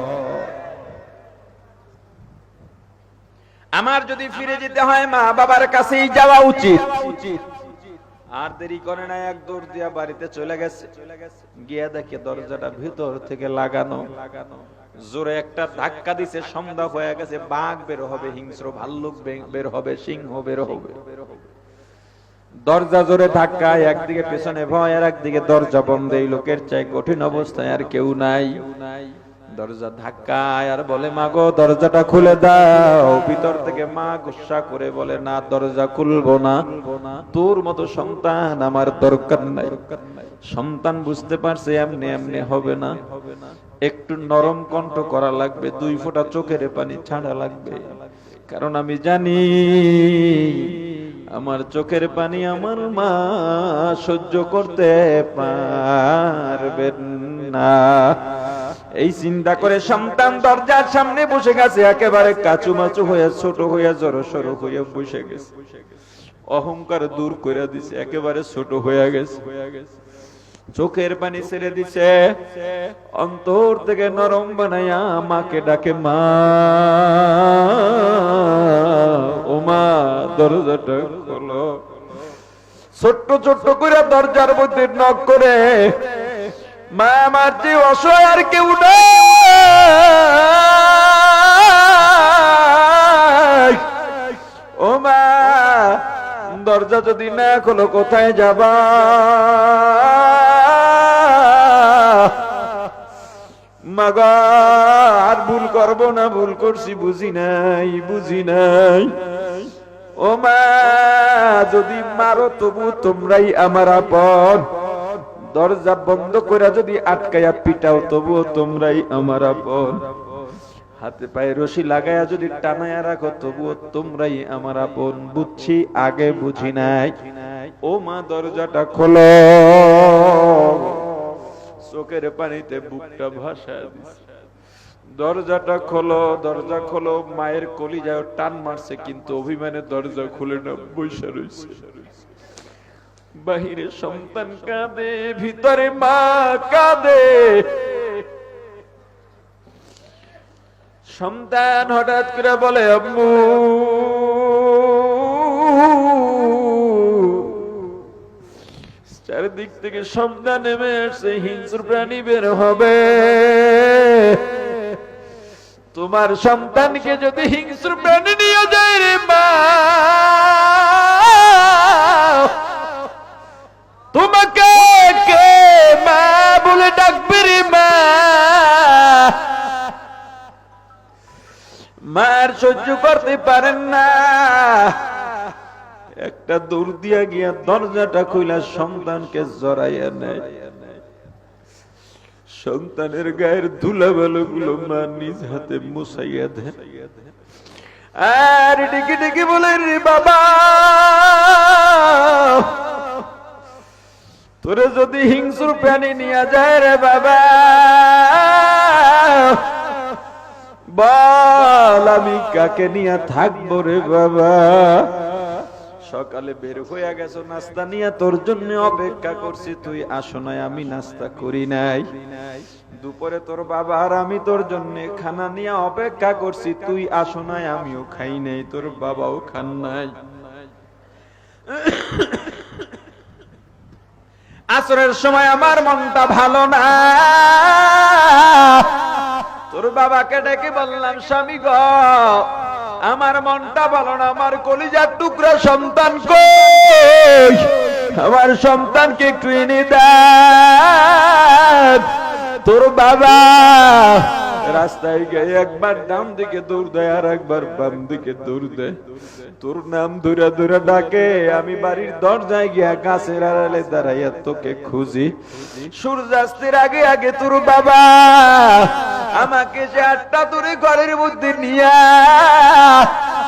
আমার যদি ফিরে যেতে হয় মা বাবার কাছেই যাওয়া উচিত। আর দেরি করে না, এক দৌড় দিয়া বাড়িতে চলে গেছে, গিয়া দেখে দরজাটা ভিতর থেকে লাগানো, জোরে একটা ধাক্কা দিছে, সন্ধ্যা হয়ে গেছে, বাঘ বের হবে, হিংস্র ভাল্লুক বের হবে, সিংহ বের হবে। দরজা জোরে ধাক্কায়, একদিকে পেছনে ভয় আর একদিকে দরজা বন্ধ, এই লোকের চাই কঠিন অবস্থায় আর কেউ নাই। দরজা ধাক্কায় আর বলে মা গো দরজাটা খুলে দাও। ভিতর থেকে মা গুসা করে বলে না, দরজা খুলবো না, তোর মতো সন্তান আমার দরকার নাই। সন্তান বুঝতে পারছে এমনি এমনি হবে না, একটু নরম কণ্ঠ করা লাগবে, 2 ফোঁটা চোখের পানি ছাড়া লাগবে। কারণ আমি জানি আমার চোখের পানি আমার মা সহ্য করতে পারবেন না। এই চিন্তা করে সন্তান দরজার সামনে বসে গেছে, একেবারে কাচুমাচু হয়ে, ছোট হয়ে, জড়ো সড়ো হয়ে বসে গেছে। অহংকার দূর করে দিছে, একেবারে ছোট হয়ে গেছে, চোখের পানি ছেড়ে দিছে, অন্তর থেকে নরম বানাইয়া মাকে ডাকে, মা ও মা দরজাটা খোলো। ছোট্ট ছোট্ট করে দরজার মধ্যে নক করে, মা আমার যে অসহায় আর কেউ নাই, ও মা দরজা যদি না খোলো কোথায় যাবা? মাগা আর ভুল করবো না, ভুল করছি, বুঝি নাই, বুঝি নাই। ও মা যদি মারো তবু তোমরাই আমার আপন, দরজা বন্ধ করে যদি আটকায়া পিটাও তবুও তোমরাই আমার আপন, হাতে পায়ে রশি লাগায়া যদি টানায়া রাখো তবুও তোমরাই আমার আপন। বুঝছি আগে বুঝি নাই, ও মা দরজাটা খোলো। চোখের পানিতে বুকটা ভাসায় দিছে, দরজাটা খোলো, দরজা খোলো। মায়ের কলিজায় টান মারছে, কিন্তু অভিমানে দরজা খুলে না, বইসা রইছে। বাহিরে সন্তান কাঁদে, ভিতরে মা কাঁদে। সন্তান হঠাৎ করে বলে আম্মু, চারিদিক থেকে সন্তান নেমে আসছে, হিংস্র প্রাণী বের হবে। তোমার সন্তানকে যদি হিংস্র প্রাণী নিয়ে যায় রে মা, তোমাকে কে মা বলে ডাকবে রে মা? মার সহ্য করতে পারেন না, একটা দৌড় দিয়া গিয়া দরজাটা খুইলা সন্তানকে জড়াইয়া নেয়। সন্তানের গায়ের ধুলাবালো গুলো মা নিজ হাতে মুছাইয়া দেন, আর ডেকে ডেকে বলে রে বাবা, তোরে যদি হিংস্র প্রাণী নিয়ে যায় রে বাবা, বল আমি কাকে নিয়ে থাকবো রে বাবা? সকালে বের হয়ে গেছো নাস্তা নিয়ে, তোর জন্য অপেক্ষা করছি, তুই আসো নাই, আমি নাস্তা করি নাই। দুপুরে তোর বাবা আর আমি তোর জন্য খানা নিয়ে অপেক্ষা করছি, তুই আসো নাই, আমিও খাই নাই, তোর বাবাও খান নাই। আসরের সময় আমার মনটা ভালো না, তোর বাবাকে ডেকে বললাম, স্বামী গো আমার মনটা ভালো না, আমার কলিজার টুকরা সন্তান কই, আমার সন্তানকে একটু এনে দেন। তোর বাবা রাস্তায় গিয়ে একবার ডান দিকে দৌড় দেয় আর একবার বাম দিকে দৌড় দেয়, তোর নাম ধরে ধরে ডাকে। আমি বাড়ির দরজায় গিয়া গাছের আড়ালে দাঁড়াইয়া তোকে খুঁজি, সূর্যাস্তের আগে আগে তোর বাবা আমাকে সে আটটা দূরে ঘরের মধ্যে নিয়া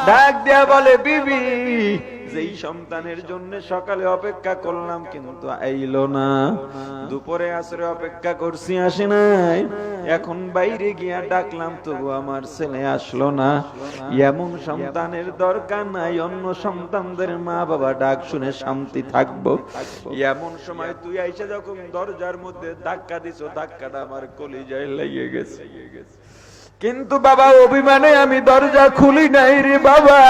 ডাক দিয়া বলে, বিবি যেই সন্তানের জন্য সকালে অপেক্ষা করলাম কিন্তু আইলো না, দুপুরে আসরে অপেক্ষা করছি আসে নাই, এখন বাইরে গিয়া ডাকলাম তবু আমার ছেলে আসলো না, এমন সন্তানের দরকার নাই, অন্য সন্তানদের মা বাবা ডাক শুনে শান্তি থাকবো, এমন সময় তুই আইসা যখন দরজার মধ্যে ধাক্কা দিছো, ধাক্কাটা আমার কলিজায় লেগে গেছে। কিন্তু বাবা অভিমানে আমি দরজা খুলি নাই রে বাবা।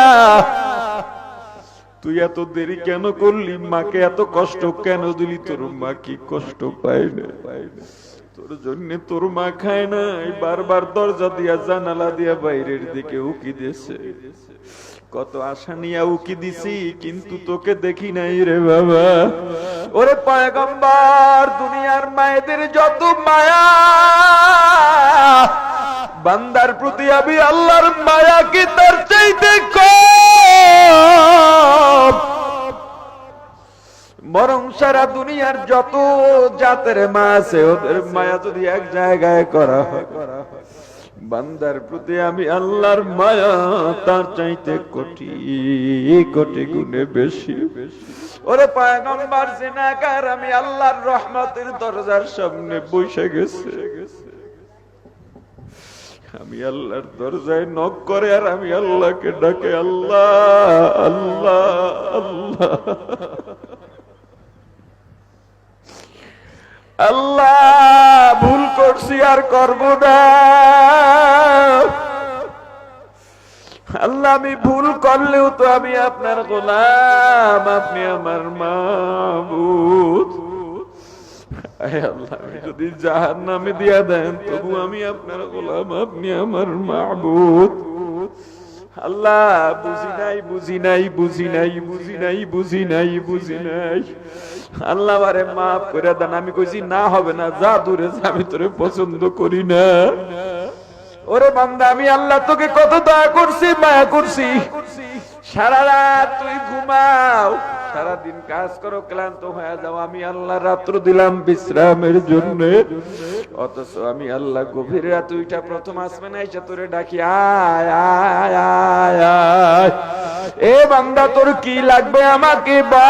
তুই এত দেরি কেন করলি, মাকে এত কষ্ট কেন দিলি, তোর মা কি কষ্ট পায় না? তোর জন্য তোর মা খায় নাই, বারবার দরজা দিয়া জানালা দিয়া বাইরের দিকে উকি দিয়েছে, কত আশা নিয়ে উকি দিছি কিন্তু তোকে দেখি নাই রে বাবা। ওরে পয়গম্বর, দুনিয়ার মায়েদের যত মায়া, বান্দার প্রতি আমি আল্লাহর মায়া কি তার চাইতে কম? বরং সারা দুনিয়ার যত জাতের মা আছে ওদের মায়া যদি এক জায়গায় করা হয়, বান্দার প্রতি আমি আল্লাহর মায়া তার চাইতে কোটি কোটি গুণে বেশি। ওরে পয়গম্বর, জিনাকার আমি আল্লাহর রহমতের দরজার সামনে বসে গেছে, আমি আল্লাহর দরজায় নক করে আর আমি আল্লাহকে ডাকে, আল্লাহ আল্লাহ আল্লাহ আল্লাহ, ভুল করছি আর করব না আল্লাহ, আমি ভুল করলেও তো আমি আপনার গোলাম, আপনি আমার মাবুদ। আল্লাহ, আমি যদি জাহান্নামে দিয়া দেন তবু আমি আপনার গোলাম, আপনি আমার মাবুদ। আল্লাহ, বুঝি নাই বুঝি নাই বুঝি নাই বুঝি নাই বুঝি নাই বুঝি নাই, আল্লাহ আমারে মাফ করে দেন। আমি কইছি না হবে না, যা দূরে যা, আমি তোরে পছন্দ করি না। ওরে বান্দা, আমি আল্লাহ তোকে কত দয়া করছি, মায়া করছি, সারা রাত তুই ঘুমাও, সারাদিন কাজ করো, ক্লান্ত হয়ে যাও, আমি আল্লাহ রাত্র দিলাম বিশ্রামের জন্য, অথচ আমি আল্লাহ গভীর রাত উইটা প্রথম আসমানে আইসা তোরে ডাকি, আয় আয় আয় আয়, এ বান্দা তোর কি লাগবে আমাকে বল।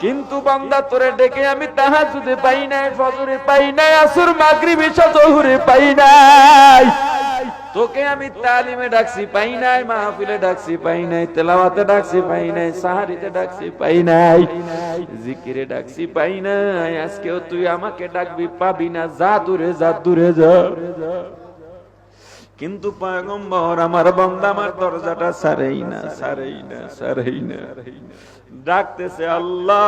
কিন্তু বান্দা তোরে ডেকে আমি তাহাজ্জুদে পাই নাই, ফজরে পাই নাই, আসর মাগরিব ইশা জোহরে পাই নাই, তোকে আমি তালিমে ডাকছি পাই নাই, মাহফিলে ডাকছি পাই নাই, তেলাওয়াতে ডাকছি পাই নাই, সাহারিতে ডাকছি পাই নাই, জিকিরে ডাকছি পাই নাই, আজকেও তুই আমাকে ডাকবি পাবি না, যা দূরে যা দূরে যা। কিন্তু পয়গম্বর, আমার বান্দা আমার দরজাটা ছাড়েই না ছাড়েই না ছাড়েই না, ডাকতেছে আল্লাহ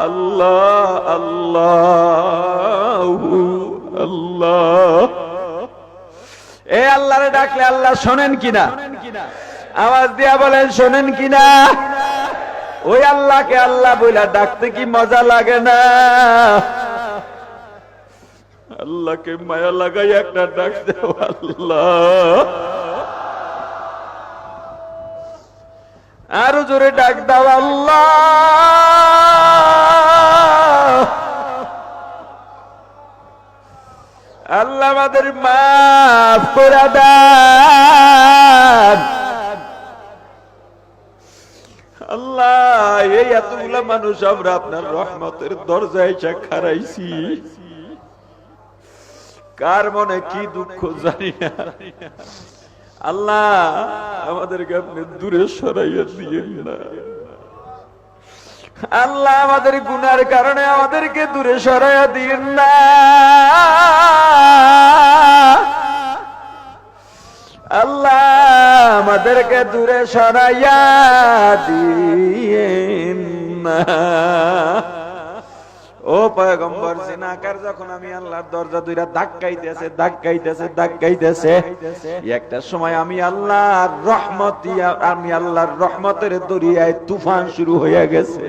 আল্লাহ আল্লাহ আল্লাহ। এ আল্লাহরে ডাকলে আল্লাহ শোনেন কিনা? আওয়াজ দিয়া বলেন শোনেন কিনা? ওই আল্লাহকে আল্লাহ বইলা ডাকতে কি মজা লাগে না? আল্লাহকে মায়া লাগাই একটা ডাক দাও, আল্লাহ। আরো জোরে ডাক দাও, আল্লাহ। আল্লাহ আমাদের মাফ করে দেন আল্লাহ। এই এতগুলা মানুষ আমরা আপনার রহমতের দরজায় এসে খাড়াইছি, কার মনে কি দুঃখ জানি না। আল্লাহ আমাদেরকে আপনি দূরে সরাইয়া দিয়েন না আল্লাহ, আমাদের গুনার কারণে আমাদেরকে দূরে সরাইয়া দিয়েন না আল্লাহ। আমাদেরকে দূরে সরাইয়া দিয়েন না। ও পয়গম্বর, জিনাকার যখন আমি আল্লাহর দরজা দুইরা ধাক্কাইতেছে, একটা সময় আমি আল্লাহর রহমতের দরিয়ায় তুফান শুরু হয়ে গেছে।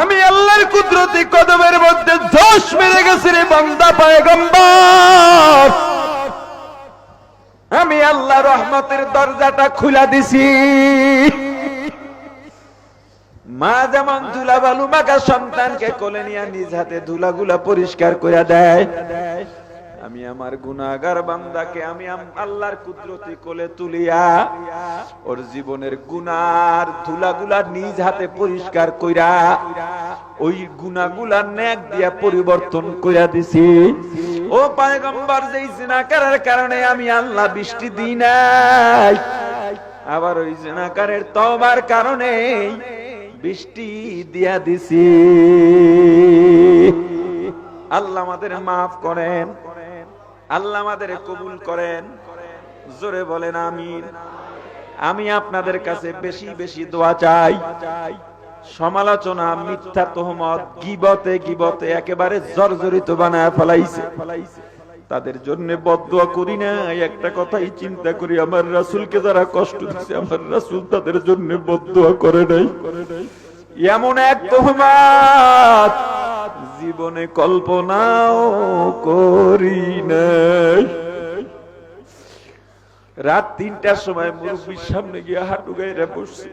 আমি আল্লাহর কুদরতি কদমের মধ্যে ধস মেরে গেছে রে বান্দা পয়গম্বর। আমি আল্লাহ রহমতের দরজাটা খুলা দিছি। মা যেমন ধুলা বালু মাখা সন্তানকে কোলে নিয়ে নিজ হাতে ধুলাগুলা পরিষ্কার করে দেয়, আমি আমার গুনাহগার বান্দাকে আমি আল্লাহর কুদরতি কোলে তুলিয়া ওর জীবনের গুনার ধুলাগুলা নিজ হাতে পরিষ্কার কইরা ওই গুনাহগুলা নেক দিয়া পরিবর্তন কইরা দিছি। ও পয়গম্বর, যেই জিনাকারের কারণে আমি আল্লাহ বৃষ্টি দিই নাই, আবার ওই জিনাকারের তওবার কারণে বৃষ্টি দিয়া দিছি। আল্লাহ আমাদের মাফ করেন, আল্লাহ আমাদের কবুল করেন। জোরে বলেন আমিন। আমি আপনাদের কাছে বেশি বেশি দোয়া চাই। সমালোচনা, মিথ্যা তোহমত, গীবতে একেবারে জর্জরিত বানায় ফেলাইছে। তাদের জন্য বদদোয়া করি না, একটা কথাই চিন্তা করি, আমার রাসূলকে যারা কষ্ট দিচ্ছে, আমার রাসূল তাদের জন্য বদদোয়া করে নাই। এমন এক তোহমত জীবনে কল্পনাও করি নাই। রাত 3টার সময় মুরব্বির সামনে গিয়ে হাঁটু গাইরা বসছি,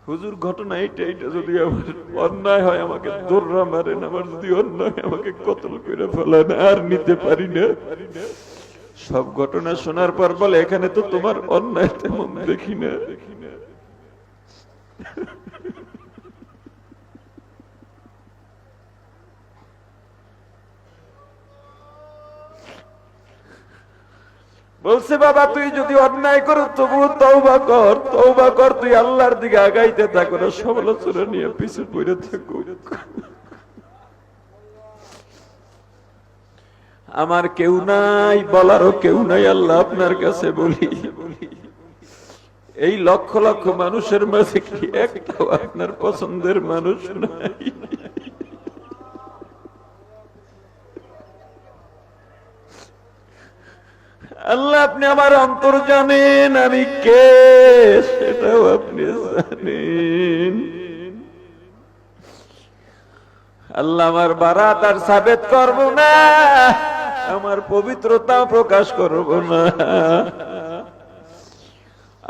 হুজুর ঘটনা এইটা যদি আমার অন্যায় হয় আমাকে দৌড়া মারেন, আমার যদি অন্যায় আমাকে কতল করে ফেলেন, আর নিতে পারি না। সব ঘটনা শোনার পর বলে, এখানে তো তোমার অন্যায় তেমন দেখি না। বলছে, বাবা তুই যদি অন্যায় করো তবু তওবা কর, তুই আল্লাহর দিকে আগাইতে থাকো না, সমালোচনা নিয়ে পিছু পড়ে থাকো। আমার কেউ নাই, বলারও কেউ নাই, আল্লাহ আপনার কাছে বলি, এই লক্ষ লক্ষ মানুষের মাঝে কি একটাও আপনার পছন্দের মানুষ নাই? আল্লাহ আপনি আমার অন্তর জানেন, আমি কে সেটাও আপনি জানেন। আল্লাহ আমার বারাত আর সাবেত করব না, আমার পবিত্রতা প্রকাশ করব না।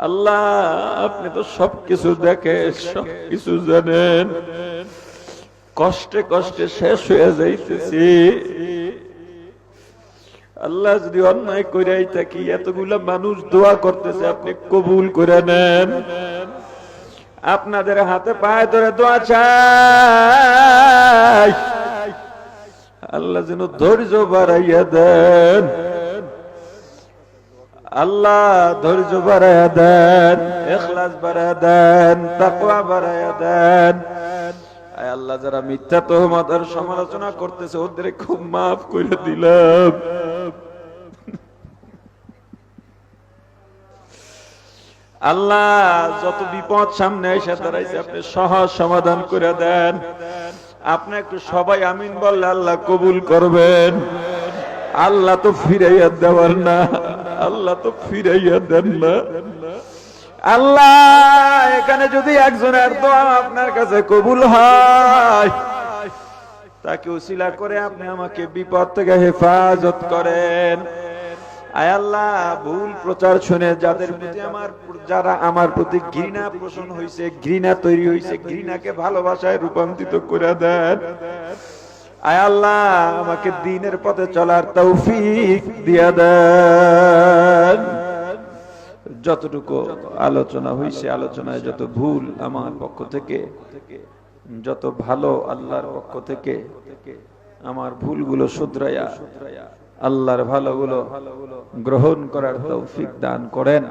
আল্লাহ আপনি তো সবকিছু দেখেন, সবকিছু জানেন। কষ্টে কষ্টে শেষ হয়ে যাইতেছি। আল্লাহ যদি অন্যায় কইরাই থাকি, এতগুলা মানুষ দোয়া করতেছে, আপনি কবুল করে নেন। আপনাদের হাতে পায়ে ধরে দোয়া চাই, আল্লাহ যেন ধৈর্য বাড়াইয়া দেন, আল্লাহ ধৈর্য বাড়াইয়া দেন, ইখলাস বাড়াইয়া দেন, তাকওয়া বাড়াইয়া দেন। আয় আল্লাহ, যারা মিথ্যা তোহমত আর সমালোচনা করতেছে ওদের খুব মাফ করে দিলাম। আল্লাহ যত বিপদ সামনে এসে দাঁড়াইছে আপনি সহজ সমাধান করে দেন। আপনি একটু সবাই আমিন বললে আল্লাহ কবুল করবেন। আল্লাহ তো ফিরাইয়া দেওয়ার না, আল্লাহ তো ফিরাইয়া দেন না। আল্লাহ এখানে যদি একজনের দোয়া আপনার কাছে কবুল হয়, তাকে উসিলা করে আপনি আমাকে বিপদ থেকে হেফাজত করেন। আয় আল্লাহ, ভুল প্রচার শুনে যারা আমার প্রতি ঘৃণা পোষণ হয়েছে, ঘৃণা তৈরি হয়েছে, ঘৃণাকে ভালোবাসায় রূপান্তরিত করে দেন। আয় আল্লাহ, আমাকে দ্বীনের পথে চলার তৌফিক দিয়া দেন। যতটুকু আলোচনা হয়েছে, আলোচনায় যত ভুল আমার পক্ষ থেকে, যত ভালো আল্লাহর পক্ষ থেকে, আমার ভুলগুলো শুধরাইয়া আল্লাহর ভালোগুলো গ্রহণ করার তৌফিক দান করেন।